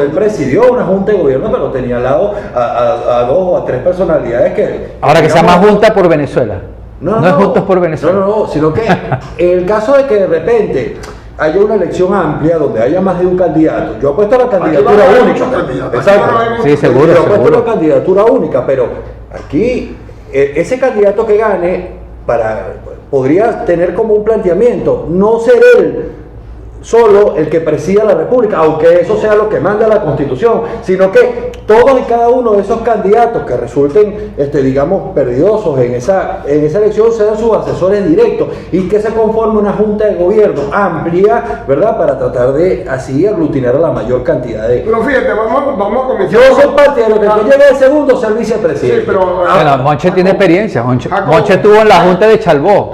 él presidió una junta de gobierno, pero tenía al lado a dos o a tres personalidades que... Ahora que se llama Junta por Venezuela. No es Juntos por Venezuela. No, sino que en el caso de que de repente haya una elección amplia donde haya más de un candidato, yo apuesto a la candidatura única. Exacto. Sí, seguro. Yo apuesto a la candidatura única, pero aquí ese candidato que gane podría tener como un planteamiento, no ser él solo el que presida la República, aunque eso sea lo que manda la Constitución, sino que todos y cada uno de esos candidatos que resulten, digamos, perdidosos en esa elección sean sus asesores directos y que se conforme una junta de gobierno amplia, ¿verdad?, para tratar de así aglutinar a la mayor cantidad de... Pero fíjate, vamos a comenzar. Yo soy partidario que yo llegue de segundo ser vicepresidente. Sí, pero... Bueno, Monche tiene experiencia. Monche estuvo en la junta de Chalbó.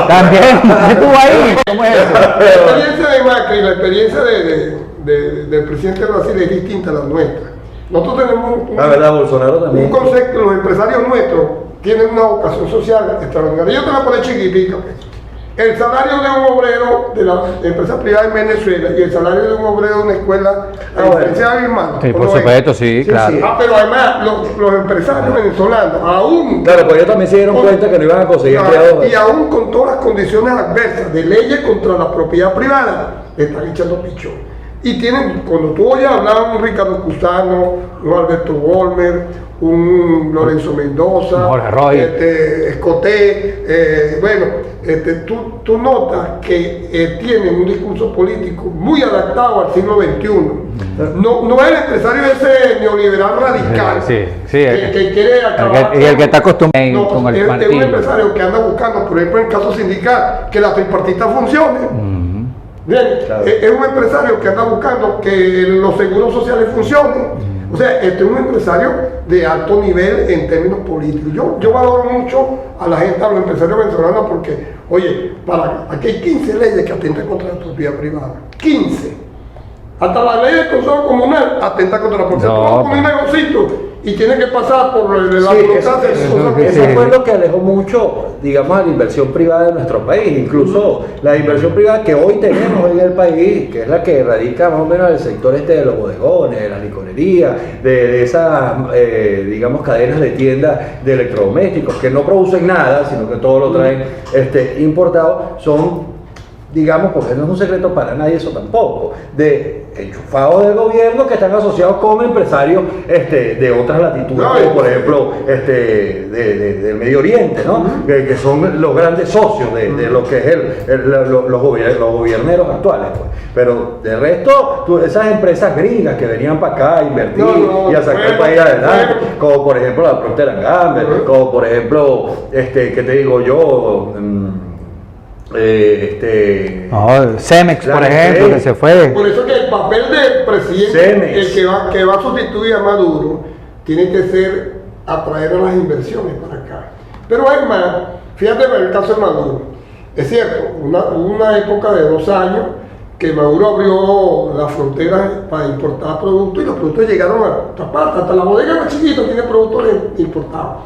También, estuvo ahí. ¿Cómo es eso? La experiencia de Macri, la experiencia del presidente de Brasil es distinta a la nuestra. Nosotros tenemos la verdad, Bolsonaro también. Un concepto, los empresarios nuestros tienen una vocación social extraordinaria. Yo te la voy a poner chiquitica. El salario de un obrero de la empresa privada en Venezuela y el salario de un obrero de una escuela a diferencia de mi sí, por supuesto, sí, claro. Sí. Pero además los empresarios venezolanos, aún... Claro, pues ellos también se dieron cuenta que no iban a conseguir empleados. Y aún con todas las condiciones adversas de leyes contra la propiedad privada, le están echando pichón. Y tienen, cuando tú oyes hablar un Ricardo Cusano, un Alberto Wolmer, un Lorenzo Mendoza, Jorge Roy, Escoté, tú notas que tienen un discurso político muy adaptado al siglo XXI. No es el empresario ese neoliberal radical que quiere acabar. Y el que está acostumbrado con el es un martillo. empresario que anda buscando, por ejemplo, en el caso sindical, que la tripartita funcione. Bien, Claro. es un empresario que anda buscando que los seguros sociales funcionen. O sea, este es un empresario de alto nivel en términos políticos. Yo valoro mucho a la gente, a los empresarios venezolanos, porque, oye, aquí hay 15 leyes que atentan contra la propiedad privada. 15. Hasta la ley del Consejo Comunal atenta contra la propiedad. No, Tú vas con un negocito y tiene que pasar por la Sí, burocracia. eso fue lo que alejó mucho, digamos, a la inversión privada de nuestro país. Incluso la inversión privada que hoy tenemos en el país, que es la que radica más o menos en el sector de los bodegones, de la licorería, de esas, digamos, cadenas de tiendas de electrodomésticos que no producen nada, sino que todo lo traen importado, son, digamos, porque no es un secreto para nadie eso tampoco, de enchufados del gobierno que están asociados con empresarios de otras latitudes, como por ejemplo del Medio Oriente, ¿no? Que son los grandes socios de lo que es los gobierneros actuales, pues. Pero de resto, esas empresas gringas que venían para acá a invertir y a sacar el país adelante, como por ejemplo la Procter & Gamble, como por ejemplo, ¿qué te digo yo? Cemex, por ejemplo, que se fue. Por eso que el papel del presidente, Cemex. el que va a sustituir a Maduro, tiene que ser atraer a las inversiones para acá. Pero es más, fíjate en el caso de Maduro. Es cierto, una época de 2 años que Maduro abrió las fronteras para importar productos y los productos llegaron a otra parte. Hasta la bodega más chiquita tiene productos importados.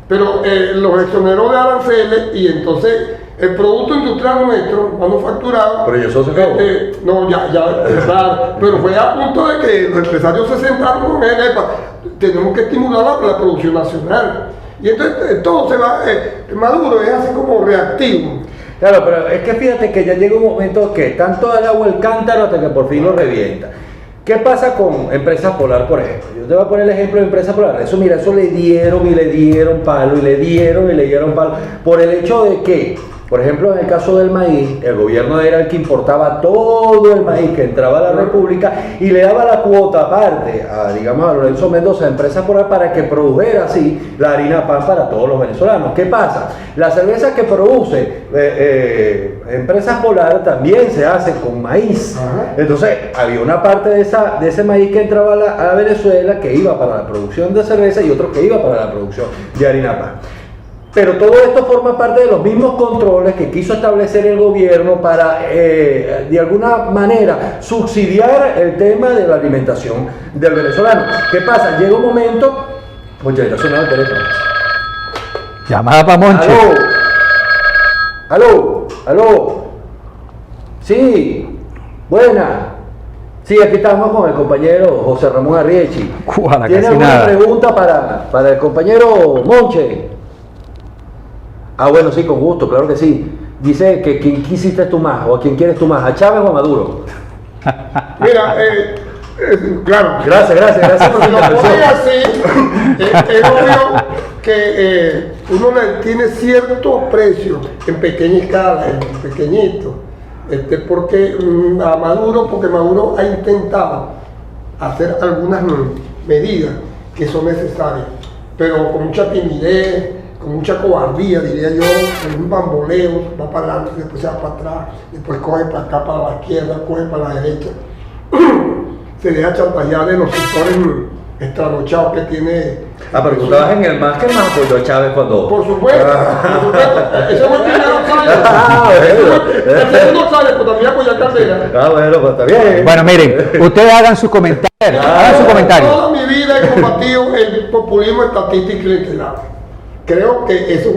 Pero los exoneró de aranceles y entonces el producto industrial nuestro, manufacturado. Pero eso se acabó. No, claro, pero fue a punto de que los empresarios se sentaron con él. Tenemos que estimular la producción nacional. Y entonces todo se va. Maduro es así como reactivo. Claro, pero es que fíjate que ya llega un momento que tanto da el agua el cántaro hasta que por fin lo revienta. ¿Qué pasa con Empresa Polar, por ejemplo? Yo te voy a poner el ejemplo de Empresa Polar. Eso, mira, eso le dieron palo, y le dieron palo, por el hecho de que, por ejemplo, en el caso del maíz, el gobierno era el que importaba todo el maíz que entraba a la República y le daba la cuota aparte digamos, a Lorenzo Mendoza, Empresa Polar, para que produjera así la harina pan para todos los venezolanos. ¿Qué pasa? La cerveza que produce Empresa Polar también se hace con maíz. Entonces, había una parte de ese maíz que entraba a Venezuela que iba para la producción de cerveza y otro que iba para la producción de harina pan. Pero todo esto forma parte de los mismos controles que quiso establecer el gobierno para, de alguna manera, subsidiar el tema de la alimentación del venezolano. ¿Qué pasa? Llega un momento... Oye, está sonando el teléfono. Llamada para Monche. ¡Aló! Sí, buena. Sí, aquí estamos con el compañero José Ramón Arriechi. Cuala, ¿Tiene casi alguna nada. pregunta para el compañero Monche? Ah, bueno, sí, con gusto, claro que sí. Dice que ¿quién quisiste tú más o a quién quieres tú más? ¿A Chávez o a Maduro? Mira, claro. Gracias por Si su lo ponen intervención. así, es obvio que uno le tiene cierto aprecio en pequeña escala, en pequeñito, porque porque Maduro ha intentado hacer algunas medidas que son necesarias, pero con mucha timidez, con mucha cobardía, diría yo, con un bamboleo, va para adelante, después se va para atrás, después coge para acá, para la izquierda, coge para la derecha. Se deja chantajear de los sectores estranochados que tiene. Pero tú estabas en el más que más apoyó a Chávez cuando... Por supuesto. Ese fue el primero bueno. El segundo sale, pero también apoya a Caldera. Bueno, pues está bien. Bueno, miren, ustedes hagan sus comentarios. Hagan sus comentarios. Toda mi vida he combatido el populismo estatista y clientelar. Creo que eso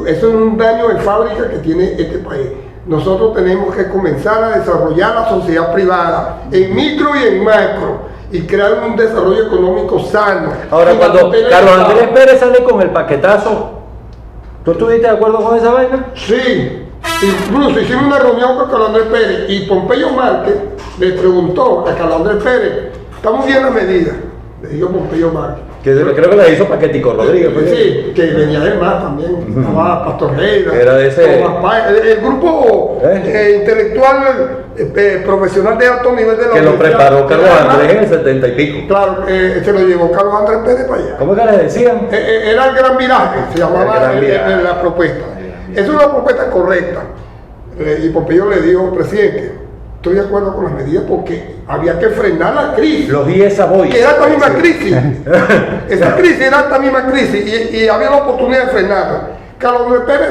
es un daño de fábrica que tiene este país. Nosotros tenemos que comenzar a desarrollar la sociedad privada en micro y en macro y crear un desarrollo económico sano. Ahora, sin la cuando tutela del Carlos Estado. Andrés Pérez sale con el paquetazo, ¿tú estuviste de acuerdo con esa vaina? Sí, Incluso hicimos una reunión con Carlos Andrés Pérez y Pompeyo Márquez le preguntó a Carlos Andrés Pérez, ¿estamos bien las medidas? Le dijo Pompeyo Márquez. Que creo que la hizo Paquetico Rodríguez. Pues. Sí, que venía de más también, estaba Pastor Reina, Era de ese- el grupo intelectual profesional de alto nivel de la Que lo universidad. preparó Carlos Andrés en el 70 y pico. Claro, se lo llevó Carlos Andrés Pérez para allá. ¿Cómo que les decían? Era el gran viraje, se llamaba El gran viraje. la propuesta. Es una propuesta correcta. Y Pompeyo le dijo, presidente, estoy de acuerdo con las medidas porque había que frenar la crisis. Los 10 Savoy. Que era esta misma crisis. Esa crisis era esta misma crisis y había la oportunidad de frenarla. Carlos Andrés Pérez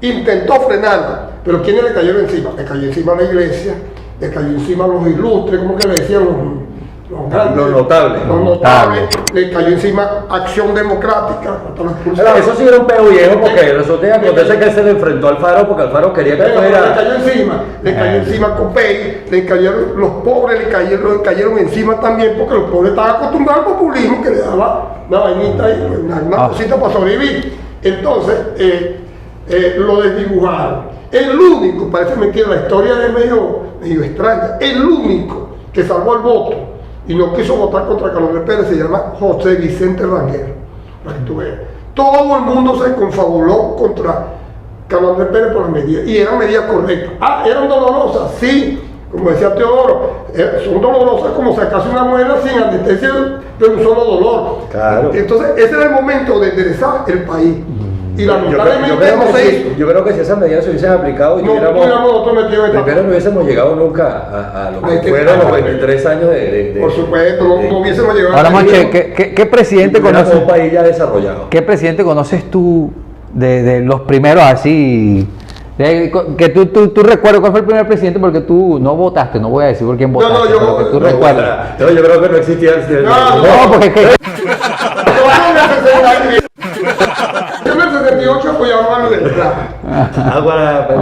intentó frenarla, pero ¿quiénes le cayeron encima? Le cayó encima la iglesia, le cayó encima los ilustres, ¿cómo que le decían los grandes? Los notables. Los notables, le cayó encima Acción Democrática. Eso sí era un peo viejo porque resulta que acontece que él se le enfrentó al Faro porque el Faro quería que Pero le fuera. cayó encima Copey, le cayeron los pobres, le cayeron encima también porque los pobres estaban acostumbrados al populismo que le daba una vainita y una cosita para sobrevivir. Entonces, lo desdibujaron. El único, parece mentira, la historia es medio extraña, el único que salvó el voto y no quiso votar contra Carlos Andrés Pérez se llama José Vicente Rangel, para que tú veas. Todo el mundo se confabuló contra Carlos Andrés Pérez por las medidas, y eran medidas correctas. ¿Eran dolorosas? Sí, como decía Teodoro, son dolorosas como sacarse una muela sin anestesia de un solo dolor. Claro. Entonces, ese era el momento de enderezar el país. Y lamentablemente creo no que se sí, hizo. yo creo que si esas medidas se hubiesen aplicado y No tuviéramos. tuviéramos nosotros metido en esta. Primero no hubiésemos llegado nunca a lo que Este- fueron los 23 años de Por supuesto, no hubiésemos llegado Ahora, a Monche, ¿qué presidente tuviéramos conoces? un país ya desarrollado. ¿Qué presidente conoces tú de los primeros así? Que tú recuerdas cuál fue el primer presidente porque tú no votaste, no voy a decir por quién votaste, yo- pero que tú no, recuerdas. No, yo creo que no existía el. No, porque es que Yo en el 68 apoyaba a Manuel Beltrán,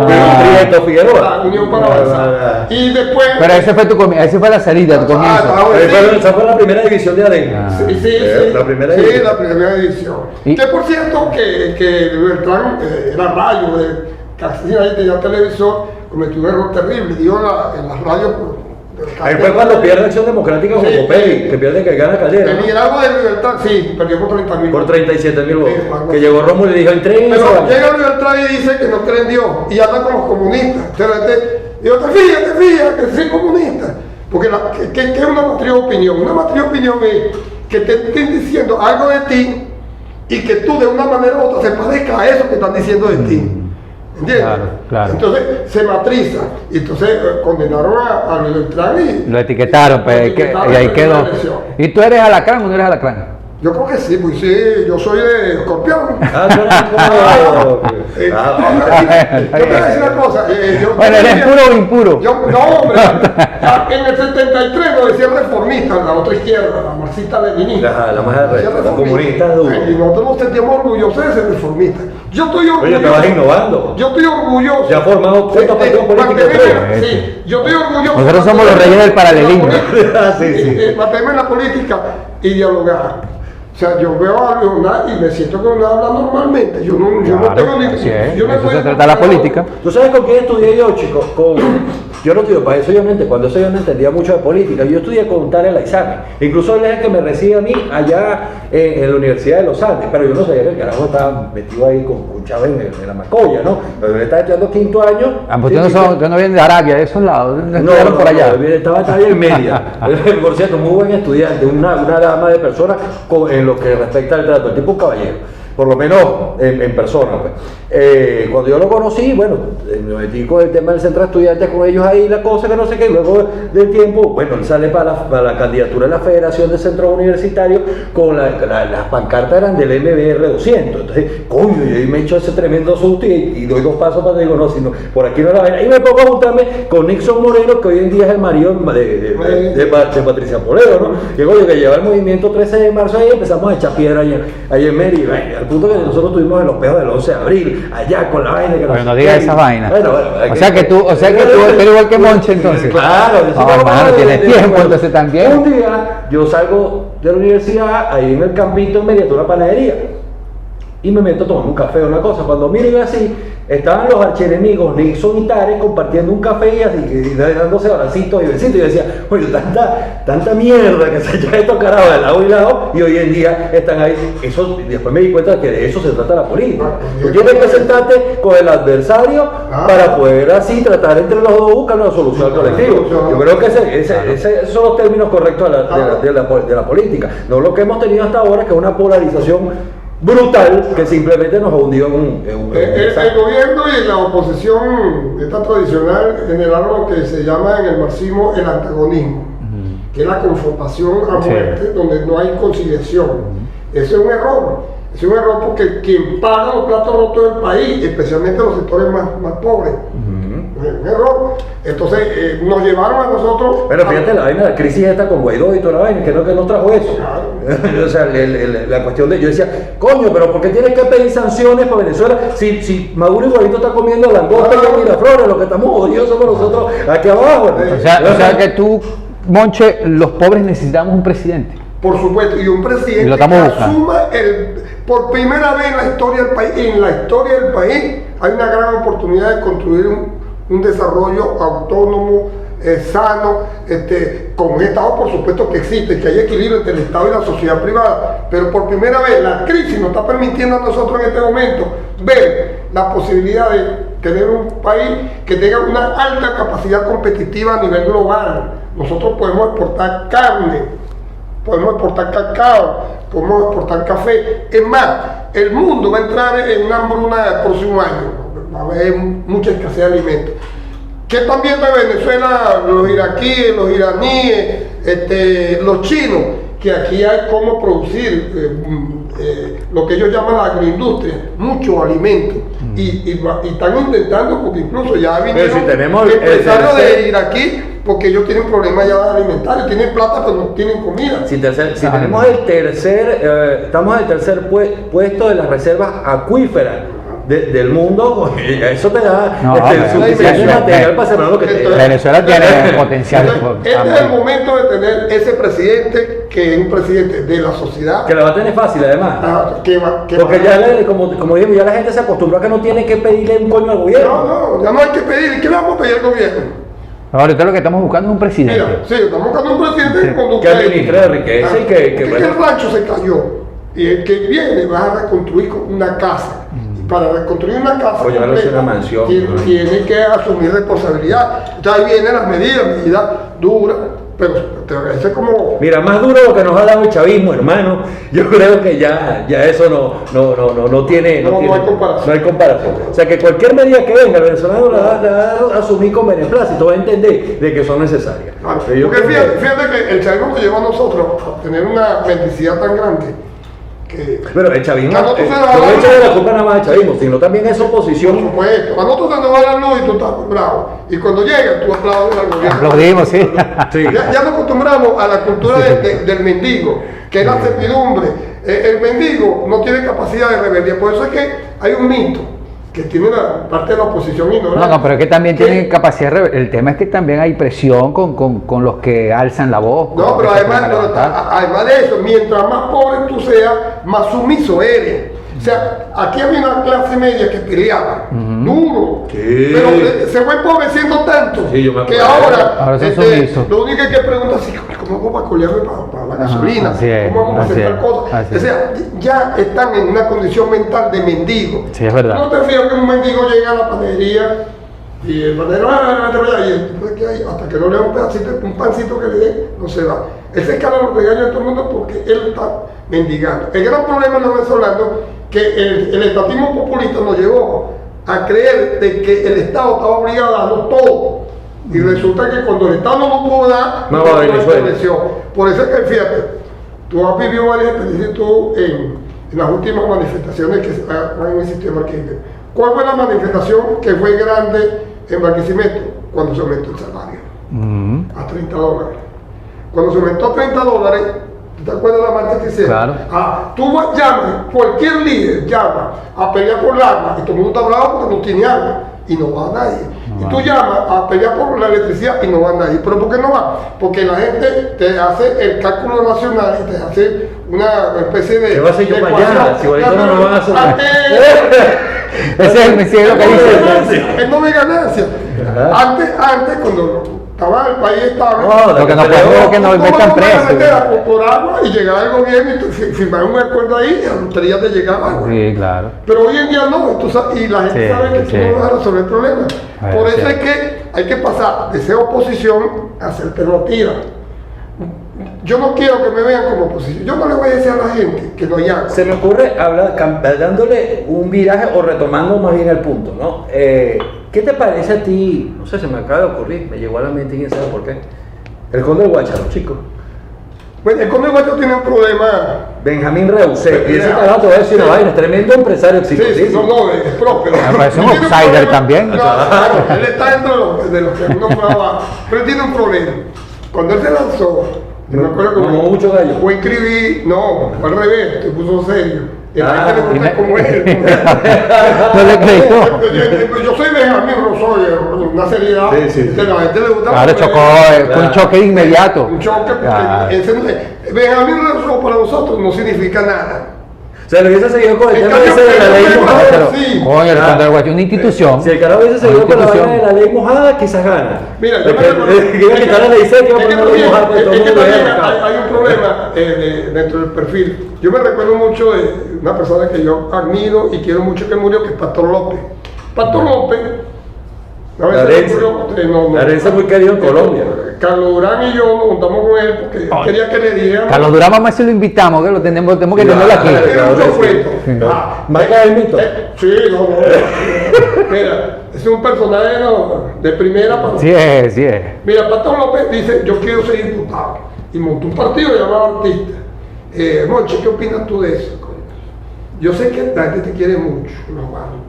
Prieto la Figueroa. Unión para Avanzar. Y después. pero ese fue la salida, tu comienzo. Esa fue la primera división de ADN. Sí. La primera Sí, división. la primera edición. Y- Que por cierto, que Beltrán era radio, casi nadie tenía televisor, cometió un error terrible, dio en las radios. Ahí fue cuando pierde Acción Democrática con Sí. Popey, que pierde que gana Caldera. El ¿no? liderazgo de Beltrán, sí, perdió por 30.000. Por 37.000 votos. algo Que así. llegó Rómulo y dijo: entren Pero eso. llega Beltrán y dice que no cree en Dios y anda con los comunistas. Digo, te fijas, que soy comunista. Porque ¿qué es una matriz de opinión? Una matriz de opinión es que te estén diciendo algo de ti y que tú de una manera u otra se parezca a eso que están diciendo de ti. ¿Entiendes? Claro. Entonces se matriza. Y entonces condenaron a Luis Beltrán y Lo etiquetaron, pues, lo etiquetaron y ahí en la quedó. elección. ¿Y tú eres alacrán o no eres alacrán? Yo creo que sí, pues sí, yo soy de Escorpión. Tú eres Yo te voy a decir una cosa. Bueno, ¿eres puro o impuro? No, hombre. En el 73 lo decía reformista, la otra izquierda, la marxista-leninista. La más Decía la comunista duro. Y nosotros nos sentíamos orgullosos de ser reformistas. Yo estoy Oye, orgulloso. te vas innovando. Yo estoy orgulloso. Ya ha formado cuántos partidos políticos mantenerme- tres. Sí, yo estoy orgulloso. Nosotros somos los reyes del paralelismo. Sí. Mantenerme en la política y dialogar. O sea, yo veo a Leonardo y me siento que Leonardo habla normalmente. Yo no tengo ni. así es. Yo no Eso estoy- se trata la política. ¿Tú sabes con quién estudié yo, chicos? Yo no estudié para eso, obviamente, cuando eso yo no entendía mucho de política. Yo estudié con Tarek Laizami. Incluso él es el que me recibe a mí allá en la Universidad de los Andes. Pero yo no sabía que el carajo estaba metido ahí con Chávez en la Macoya, ¿no? Pero él estaba estudiando quinto año. Ah, pues ustedes no vienen de Arabia, de esos lados, no estudiaron por allá. Estaba ahí en media. Por cierto, muy buen estudiante, una dama de persona en lo que respecta al trato, el tipo un caballero. Por lo menos en persona. Pues. Cuando yo lo conocí, bueno, me metí con el tema del centro de estudiantes con ellos ahí, la cosa que no sé qué, y luego del tiempo, bueno, él sale para la candidatura de la Federación de Centros Universitarios con las pancartas eran del MBR 200. Entonces, coño, yo ahí me echo ese tremendo susto y doy dos pasos para digo, no, sino por aquí no es la vaina. Y me pongo a juntarme con Nixon Moreno, que hoy en día es el marido de Patricia Polero, ¿no? Que coño, que lleva el movimiento 13 de marzo ahí, empezamos a echar piedra allá en Mérida. Al punto que nosotros estuvimos en los peos del 11 de abril, allá con la vaina que Pero no digas esa vaina. Bueno, O sea que tú eres igual que Monche entonces. Claro, yo soy No, como hermano, tienes tiempo entonces también. Un día yo salgo de la universidad ahí en el campito en Meriatura Panadería. y me meto a tomar un café o una cosa. Cuando miro yo así, estaban los archienemigos Nixon y Tares compartiendo un café y dándose abracitos y besitos. Y yo decía, oye, tanta mierda que se echa estos carajos de lado y lado, y hoy en día están ahí. Eso, después me di cuenta que de eso se trata la política. Tú tienes que sentarte con el adversario para poder así tratar entre los dos buscar una solución al colectivo. Yo creo que esos son los términos correctos de la política. No lo que hemos tenido hasta ahora, que es una polarización brutal que simplemente nos ha hundido en un el gobierno y la oposición esta tradicional generaron lo que se llama en el marxismo el antagonismo, que es la confrontación a muerte, donde no hay conciliación. Ese es un error. Es un error porque quien paga los platos rotos del país, especialmente los sectores más pobres. Es un error. Entonces nos llevaron a nosotros. Pero fíjate la vaina, la crisis esta con Guaidó y toda la vaina, que no trajo eso. Claro. O sea, la cuestión de. Yo decía, coño, pero ¿por qué tienes que pedir sanciones para Venezuela si Maduro y Guaidó están comiendo langosta y Miraflores? Lo que estamos jodidos somos nosotros aquí abajo. O sea que tú, Monche, los pobres necesitamos un presidente. Por supuesto, y un presidente que asuma por primera vez en la historia del país, hay una gran oportunidad de construir un desarrollo autónomo, sano, con un Estado por supuesto que existe, que hay equilibrio entre el Estado y la sociedad privada, pero por primera vez la crisis nos está permitiendo a nosotros en este momento ver la posibilidad de tener un país que tenga una alta capacidad competitiva a nivel global. Nosotros podemos exportar carne, podemos exportar cacao, podemos exportar café. Es más, el mundo va a entrar en una hambruna el próximo año, va a haber mucha escasez de alimentos. ¿Qué están viendo en Venezuela los iraquíes, los iraníes, los chinos? Que aquí hay cómo producir lo que ellos llaman la agroindustria, muchos alimentos. Y están intentando, porque incluso ya vinieron empresarios de iraquí, porque ellos tienen problemas ya alimentarios, tienen plata pero no tienen comida. Si tenemos estamos en el tercer puesto de las reservas acuíferas del mundo, eso te da suficiente material para sembrar lo que te da. Venezuela tiene potencial. Este es el momento de tener ese presidente que es un presidente de la sociedad. Que la va a tener fácil además. Porque como digo, ya la gente se acostumbró a que no tiene que pedirle un coño al gobierno. No, ya no hay que pedir. ¿Qué le vamos a pedir al gobierno? Ahorita lo que estamos buscando es un presidente. Mira, sí, estamos buscando un presidente que administre la riqueza y que el rancho se cayó. Y el que viene va a reconstruir una casa. Para reconstruir una casa una mansión, tiene que asumir responsabilidad. Entonces ahí vienen las medidas duras, pero te parece como... Mira, más duro lo que nos ha dado el chavismo, hermano. Yo creo que ya eso no hay comparación. No hay comparación. O sea que cualquier medida que venga, el venezolano la va a asumir con beneplácito, va a entender de que son necesarias. Claro, porque fíjate que el chavismo nos llevó a nosotros a tener una mendicidad tan grande. Pero el chavismo no echa de la culpa nada más al chavismo, sino también esa oposición. Por supuesto, a nosotros se nos va la luz y tú estás bravo. Y cuando llega, tú aplaudes al gobierno. Aplaudimos, sí. Ya nos acostumbramos a la cultura del mendigo, que es la servidumbre. El mendigo no tiene capacidad de rebeldía, por eso es que hay un mito que tiene la parte de la oposición ignorante. No, pero es que también tienen capacidad de rebeldía. El tema es que también hay presión con los que alzan la voz. No, pero además de eso, mientras más pobre tú seas, más sumiso eres. O sea, aquí había una clase media que peleaba duro, pero se fue empobreciendo tanto que ahora lo único que preguntar es cómo vamos a colearme para la gasolina, cómo vamos a hacer tal cosa. O sea, ya están en una condición mental de mendigo. Sí, es verdad. No te fío que un mendigo llegue a la panadería y el panadero hasta que no le dé un pancito que le dé, no se va. Él se escala los regaños de todo el mundo porque él está mendigando. El gran problema en los venezolanos que el estatismo populista nos llevó a creer de que el Estado estaba obligado a darnos todo. Y resulta que cuando el Estado no nos pudo dar, no va a Venezuela. Por eso es que, fíjate, tú has vivido varias experiencias en las últimas manifestaciones que han existido en Barquisimeto. ¿Cuál fue la manifestación que fue grande en Barquisimeto? Cuando se aumentó el salario a $30. Cuando se aumentó a $30, ¿te acuerdas de la marcha que hicieron? Claro. Tú llamas, cualquier líder llama a pelear por el agua y todo el mundo está bravo porque no tiene agua y no va a nadie. Y tú llamas a pelear por la electricidad y no van a ir. ¿Pero por qué no van? Porque la gente te hace el cálculo racional y te hace una especie de... ¿Qué va a hacer yo mañana? Si ahorita no lo van a hacer. Ese es el Mesías lo que dice. Es no de ganancia. Antes, cuando estaba el país estable, Lo que no puede es que nos metan presos. por agua y llegaba el gobierno y firmaba un acuerdo ahí y a los 3 días te llegaba agua. Sí, claro. Pero hoy en día no, y la gente Sí, sabe que tú sí. no vas a resolver el problema. Por eso sí. es que hay que pasar de ser oposición a ser alternativa. Yo no quiero que me vean como oposición. Yo no le voy a decir a la gente que no hay agua. Se me ocurre dándole un viraje o retomando más bien el punto, ¿no? ¿Qué te parece a ti? No sé, se me acaba de ocurrir, me llegó a la mente, quién sabe por qué. El Conde del Guácharo, chicos. Bueno, el Conde Guacho tiene un problema. Benjamín Reusé. Y ese carajo te voy a decir una vaina, es tremendo empresario exitosísimo. No, es próspero. Me parece un Él tiene outsider problema. también. Claro, él está dentro de los que uno probaba. Pero él tiene un problema. Cuando él se lanzó, yo me acuerdo que Como mucho gallo. fue escribir, no, fue al revés, se puso serio. Y la gente le y gusta como él. No le creyó. Yo soy Benjamín Rosoy, una seriedad. Sí, sí. Que la gente le gusta. Claro, como chocó, él. fue un choque inmediato. Un choque, porque Claro. Benjamín Rosoy para nosotros no significa nada. O sea, lo hubiese seguido con el En tema cambio, ese de la ley pero- mojada. Pero, Sí. coño, el Conde del Guacho es una institución. Si el carajo hubiese seguido con la vaina de la ley mojada, quizás gana. Mira, yo que iba a quitar la ley seca, iba a es que poner la ley mojada, también, pues todo el es que mundo también veía acá. hay un problema dentro del perfil. Yo me recuerdo mucho de una persona que yo admiro y quiero mucho que murió, que es Pastor López. Pastor López, a veces Larense. murió, Larense es muy querido en Colombia. Carlos Durán y yo nos juntamos con él porque él quería que le diéramos. Carlos Durán, vamos a ver si lo invitamos, que lo tenemos que tenerlo aquí. Tiene mucho sí. cuento. Marca el mito. Sí, no. Mira, es un personaje de primera para Sí es, sí es. Mira, Pastor López dice, yo quiero ser diputado. Y montó un partido llamado Artista. Monchi, ¿qué opinas tú de eso? Yo sé que la gente te quiere mucho,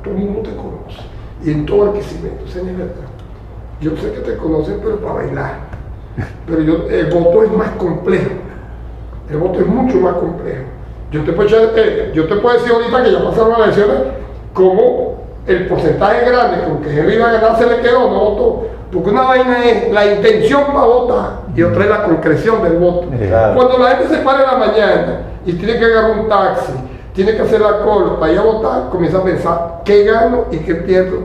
todo el mundo te conoce. Y en todo Barquisimeto, esa es verdad. Yo sé que te conocen, pero para bailar. Pero el voto es más complejo. El voto es mucho más complejo. Yo te puedo decir ahorita que ya pasaron las elecciones, como el porcentaje grande, como que Henry iba a ganar, se le quedó, no votó. Porque una vaina es la intención para votar y otra es la concreción del voto. Claro. Cuando la gente se para en la mañana y tiene que agarrar un taxi, tiene que hacer la cola para ir a votar, comienza a pensar qué gano y qué pierdo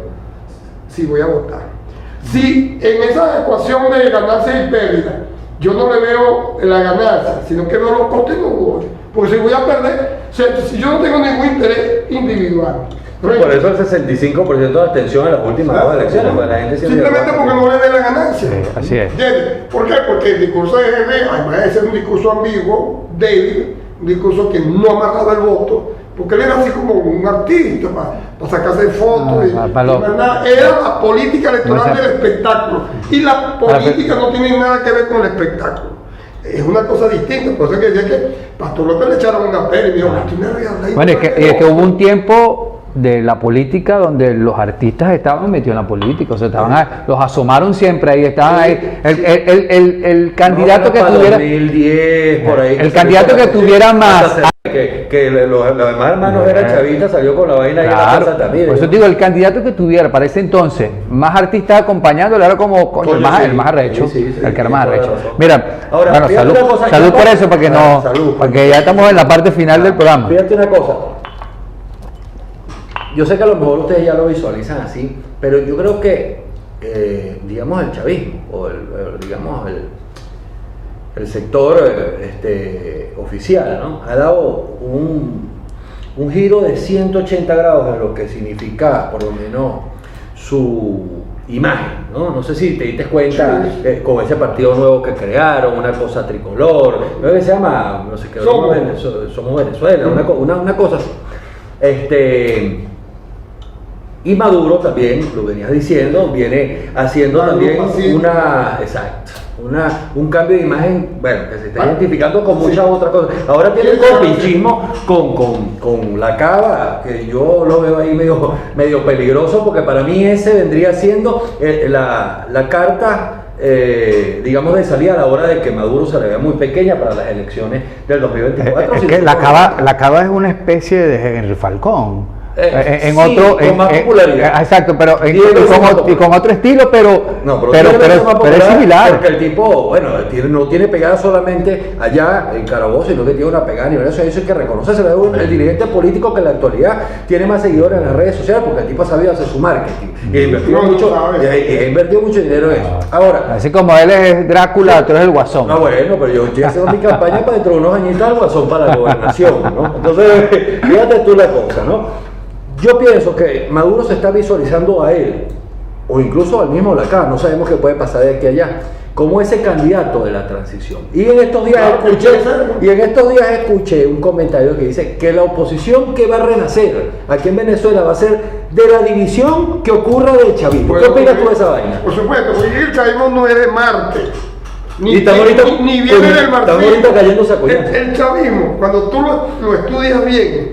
si voy a votar. Si en esa ecuación de ganancia y pérdida yo no le veo la ganancia, sino que veo los costes, no voy. Porque si voy a perder, o sea, si yo no tengo ningún interés individual. Por eso el 65% de abstención en las últimas dos elecciones, porque la gente siempre... Simplemente porque no le ve la ganancia. Sí, así es. ¿Entiendes? ¿Por qué? Porque el discurso de Henry, además de ser un discurso ambiguo, débil, un discurso que no amarraba el voto, porque él era así como un artista para sacarse fotos. Era la política electoral del espectáculo. Y la política no tiene nada que ver con el espectáculo. Es una cosa distinta. Por eso que decía que Pastor López le echaron una pena y me dijo, tú me regalas. Bueno, es que hubo un tiempo de la política donde los artistas estaban metidos en la política, o sea, los asomaron siempre ahí, estaban ahí. El candidato que tuviera... 2010, por ahí. El candidato que tuviera más... Que los demás hermanos eran chavistas, salió con la vaina ahí en la Claro, casa también. por eso digo, el candidato que tuviera para ese entonces más artistas acompañándole era como coño, el más arrecho, sí, el que era más toda la arrecho. razón. Mira, Ahora, bueno, fíjate una cosa, salud por Chapo. eso, para que no, Salud. porque ya estamos en la parte final del programa. Fíjate una cosa. Yo sé que a lo mejor ustedes ya lo visualizan así, pero yo creo que, digamos, el chavismo, o digamos, el sector oficial, ¿no? Ha dado un giro de 180 grados en lo que significa, por lo menos, su imagen, ¿no? No sé si te diste cuenta con ese partido nuevo que crearon, una cosa tricolor, creo que se llama, no sé qué, Somos Venezuela, una cosa así. Y Maduro también, lo venías diciendo, viene haciendo también un cambio de imagen, bueno, que se está identificando con muchas otras cosas. Ahora tiene el compinchismo con la cava, que yo lo veo ahí medio peligroso, porque para mí ese vendría siendo la carta, digamos, de salida a la hora de que Maduro se le vea muy pequeña para las elecciones del 2024. Es que la cava es una especie de Henry Falcón. en sí, otro con más popularidad. exacto, pero Tiene que ser más y con otro estilo, pero No, pero tiene que ser más pero es popular similar. Porque el tipo, bueno, no tiene pegada solamente allá en Carabobo, sino que tiene una pegada a nivel nacional. Eso hay que reconocerse. El dirigente político que en la actualidad tiene más seguidores en las redes sociales porque el tipo ha sabido hacer su marketing. Y ha invertido mucho dinero en eso. Ahora, Así como él es Drácula, tú eres el Guasón. no, bueno, pero yo estoy haciendo mi campaña para dentro de unos añitos al Guasón para la gobernación, ¿no? Entonces, fíjate tú la cosa, ¿no? Yo pienso que Maduro se está visualizando a él, o incluso al mismo Lacá, no sabemos qué puede pasar de aquí a allá, como ese candidato de la transición. Y en estos días escuché un comentario que dice que la oposición que va a renacer aquí en Venezuela va a ser de la división que ocurra del chavismo. ¿Qué opinas tú de esa vaina? Por supuesto, porque el chavismo no es de Marte. Y estamos ahorita- ni viene del estamos marxismo. ahorita cayéndose a coñazo. El chavismo, cuando tú lo estudias bien,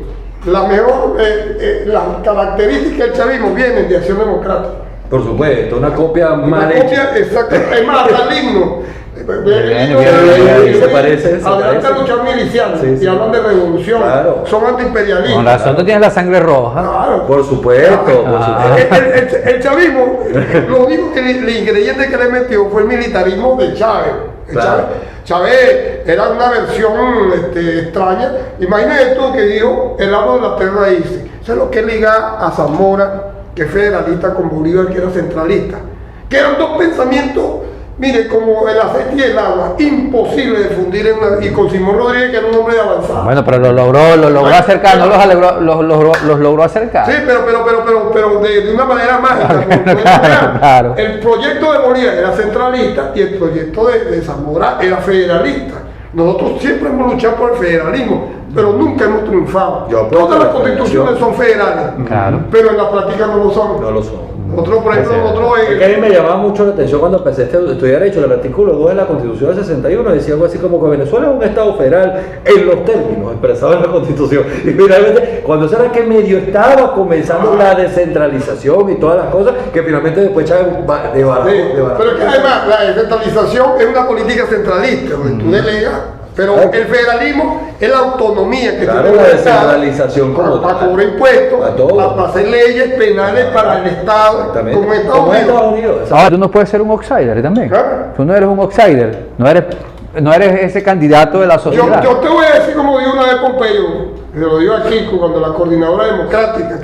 las características del chavismo vienen de Acción Democrática. Por supuesto, una copia mal Una hecha. copia exacta, es más, hasta el himno. Se parece. Adelante a luchar milicianos Sí, sí. y hablan de revolución. Claro. Son antiimperialistas. Con razón tú tienes la sangre roja. Claro. Por supuesto, por supuesto. El chavismo, lo único que el ingrediente que le metió fue el militarismo de Chávez. Claro. Chávez era una versión extraña. Imagínate tú que dijo el árbol de las tres raíces. Eso es lo que liga a Zamora, que es federalista, con Bolívar, que era centralista. Que eran dos pensamientos, mire, como el aceite y el agua, imposible de fundir y con Simón Rodríguez, que era un hombre de avanzada. Bueno, pero lo logró acercar, no los logró acercar. Sí, pero de una manera mágica. Claro. El proyecto de Bolívar era centralista y el proyecto de Zamora era federalista. Nosotros siempre hemos luchado por el federalismo, pero nunca hemos triunfado. Yo apoyo Todas las la constituciones son federales, Claro. pero en la práctica no lo son. No lo son. Nosotros, por ejemplo, Es que a mí me llamaba mucho la atención cuando empecé a estudiar Derecho. El artículo 2 de la Constitución del 61 decía algo así como que Venezuela es un Estado federal en los términos expresados en la Constitución. Y finalmente, cuando eso era que medio estaba comenzando la descentralización y todas las cosas, que finalmente después Chávez Sí, pero es que además la descentralización es una política centralista, donde tú delegas, pero el federalismo es la autonomía que Claro, tiene la el Estado descentralización como para tal. cobrar impuestos, A todo. para hacer leyes penales para el Estado, Exactamente. como en Estados Como en Unidos. Estados Unidos. Ahora tú no puedes ser un outsider también. Claro. Tú no eres un outsider, no eres ese candidato de la sociedad. Yo te voy a decir como dijo una vez Pompeyo, se lo digo a Kiko cuando la coordinadora democrática,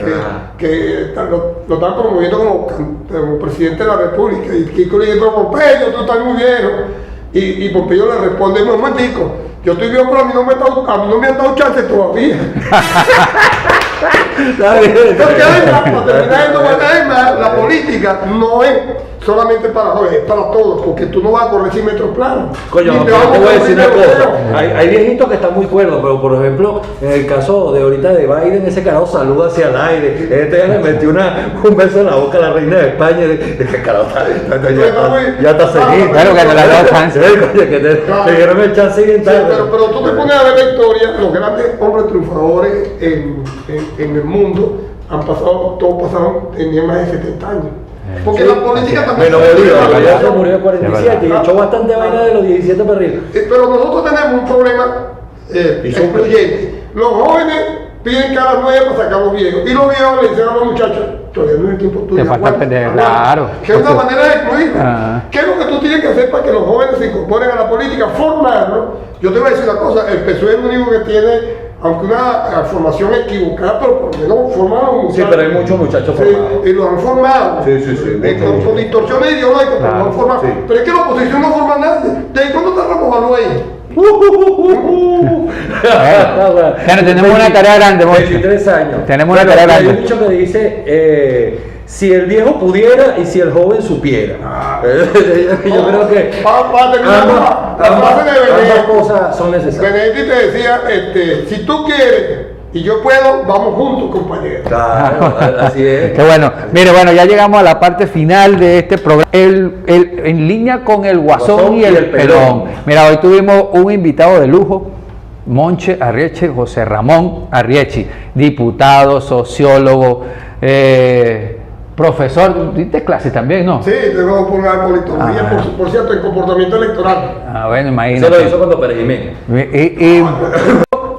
que lo estaban promoviendo como presidente de la República, y Kiko le dice, pero Pompeyo, tú estás muy viejo. Y Pompeyo le responde, un momentico, yo estoy viejo, pero a mí no me han dado chance todavía. Porque además, la política no es solamente para jóvenes, es para todos, porque tú no vas a corregir metros planos. Coño, Ni pero vas a te voy a decir una corregir cosa. europeos. Hay viejitos que están muy cuerdos, pero por ejemplo, en el caso de ahorita de Biden, ese carajo saluda hacia el aire. Este ya le metió un beso en la boca a la reina de España. Ese carajo ya está seguido. Claro que no le ha dado chance. Coño, que te dieron el chance y Sí, pero tú te pones a ver la historia, los grandes hombres triunfadores en el mundo han pasado, todos pasaron, tenían más de 70 años. Porque la política también. Menos Bolívar, ya se murió de Sí, 47 y verdad. echó bastante vaina de los 17 para arriba. Pero nosotros tenemos un problema excluyente. Los jóvenes piden cada 9 para sacar a los viejos. Y los viejos le dicen a los muchachos, todavía no es el tiempo tuyo. Te falta aguanta, aprender, aguanta". claro. Que es una manera de excluir. Ah. ¿Qué es lo que tú tienes que hacer para que los jóvenes se incorporen a la política? Formarlos. Yo te voy a decir una cosa, el PSOE es el único que tiene, aunque una formación equivocada, pero por lo menos formaron. Sí, pero hay muchos muchachos formados. Y los han formado. Sí, Con distorsiones ideológicas, pero Claro, los han formado. sí. Pero es que la oposición no forma a nadie. ¿De cuándo está Ramos Aló ahí? Bueno, tenemos una tarea grande, Moncho. 23 años. Tenemos una Pero tarea hay grande. un dicho que dice, si el viejo pudiera y si el joven supiera. Yo creo que Para terminar, la frase de ambas Benedetti. cosas son necesarias. Benedetti te decía, si tú quieres y yo puedo, vamos juntos, compañeros. Claro, así es. Qué bueno. Mire, bueno, ya llegamos a la parte final de este programa. En línea con el Guasón y el Pelón. Mira, hoy tuvimos un invitado de lujo, Monche Arrieche, José Ramón Arriechi, diputado, sociólogo, profesor, diste clases también, ¿no? Sí, tengo que poner politología, por cierto, en comportamiento electoral. Ah, bueno, Se imagínate. lo hizo cuando Pérez Jiménez.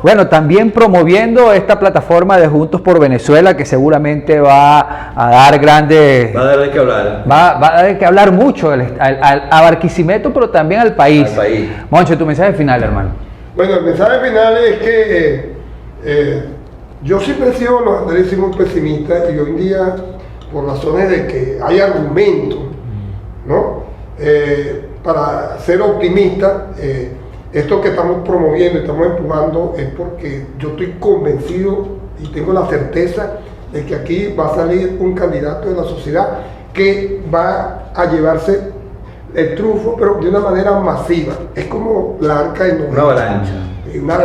bueno, también promoviendo esta plataforma de Juntos por Venezuela que seguramente va a dar grandes... Va a dar de qué hablar. Va a dar de qué hablar mucho a Barquisimeto, pero también al país. Al país. Moncho, tu mensaje final, hermano. Bueno, el mensaje final es que yo siempre he sido los análisis muy pesimista y hoy en día, por razones de que hay argumentos, ¿no? Para ser optimista, esto que estamos promoviendo, estamos empujando, es porque yo estoy convencido y tengo la certeza de que aquí va a salir un candidato de la sociedad que va a llevarse el triunfo, pero de una manera masiva. Es como la arca de Noé. Una avalancha. Una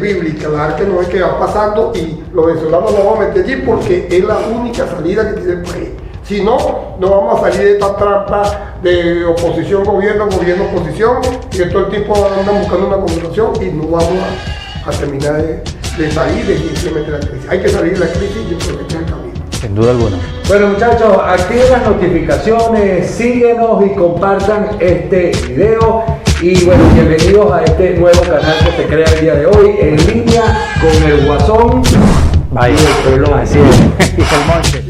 bíblica, la arca de Noé que va pasando y los venezolanos nos vamos a meter allí porque es la única salida que tiene el país. Si no, no vamos a salir de esta trampa de oposición, gobierno, gobierno, oposición, y que todo el tiempo andan buscando una conversación y no vamos a terminar de salir definitivamente de la crisis. Hay que salir de la crisis y yo creo que este es el camino. Sin duda alguna. Bueno, muchachos, activen las notificaciones, síguenos y compartan este video. Y bueno, bienvenidos a este nuevo canal que se crea el día de hoy en línea con el Guasón. Vaya, así es. Y el Monche.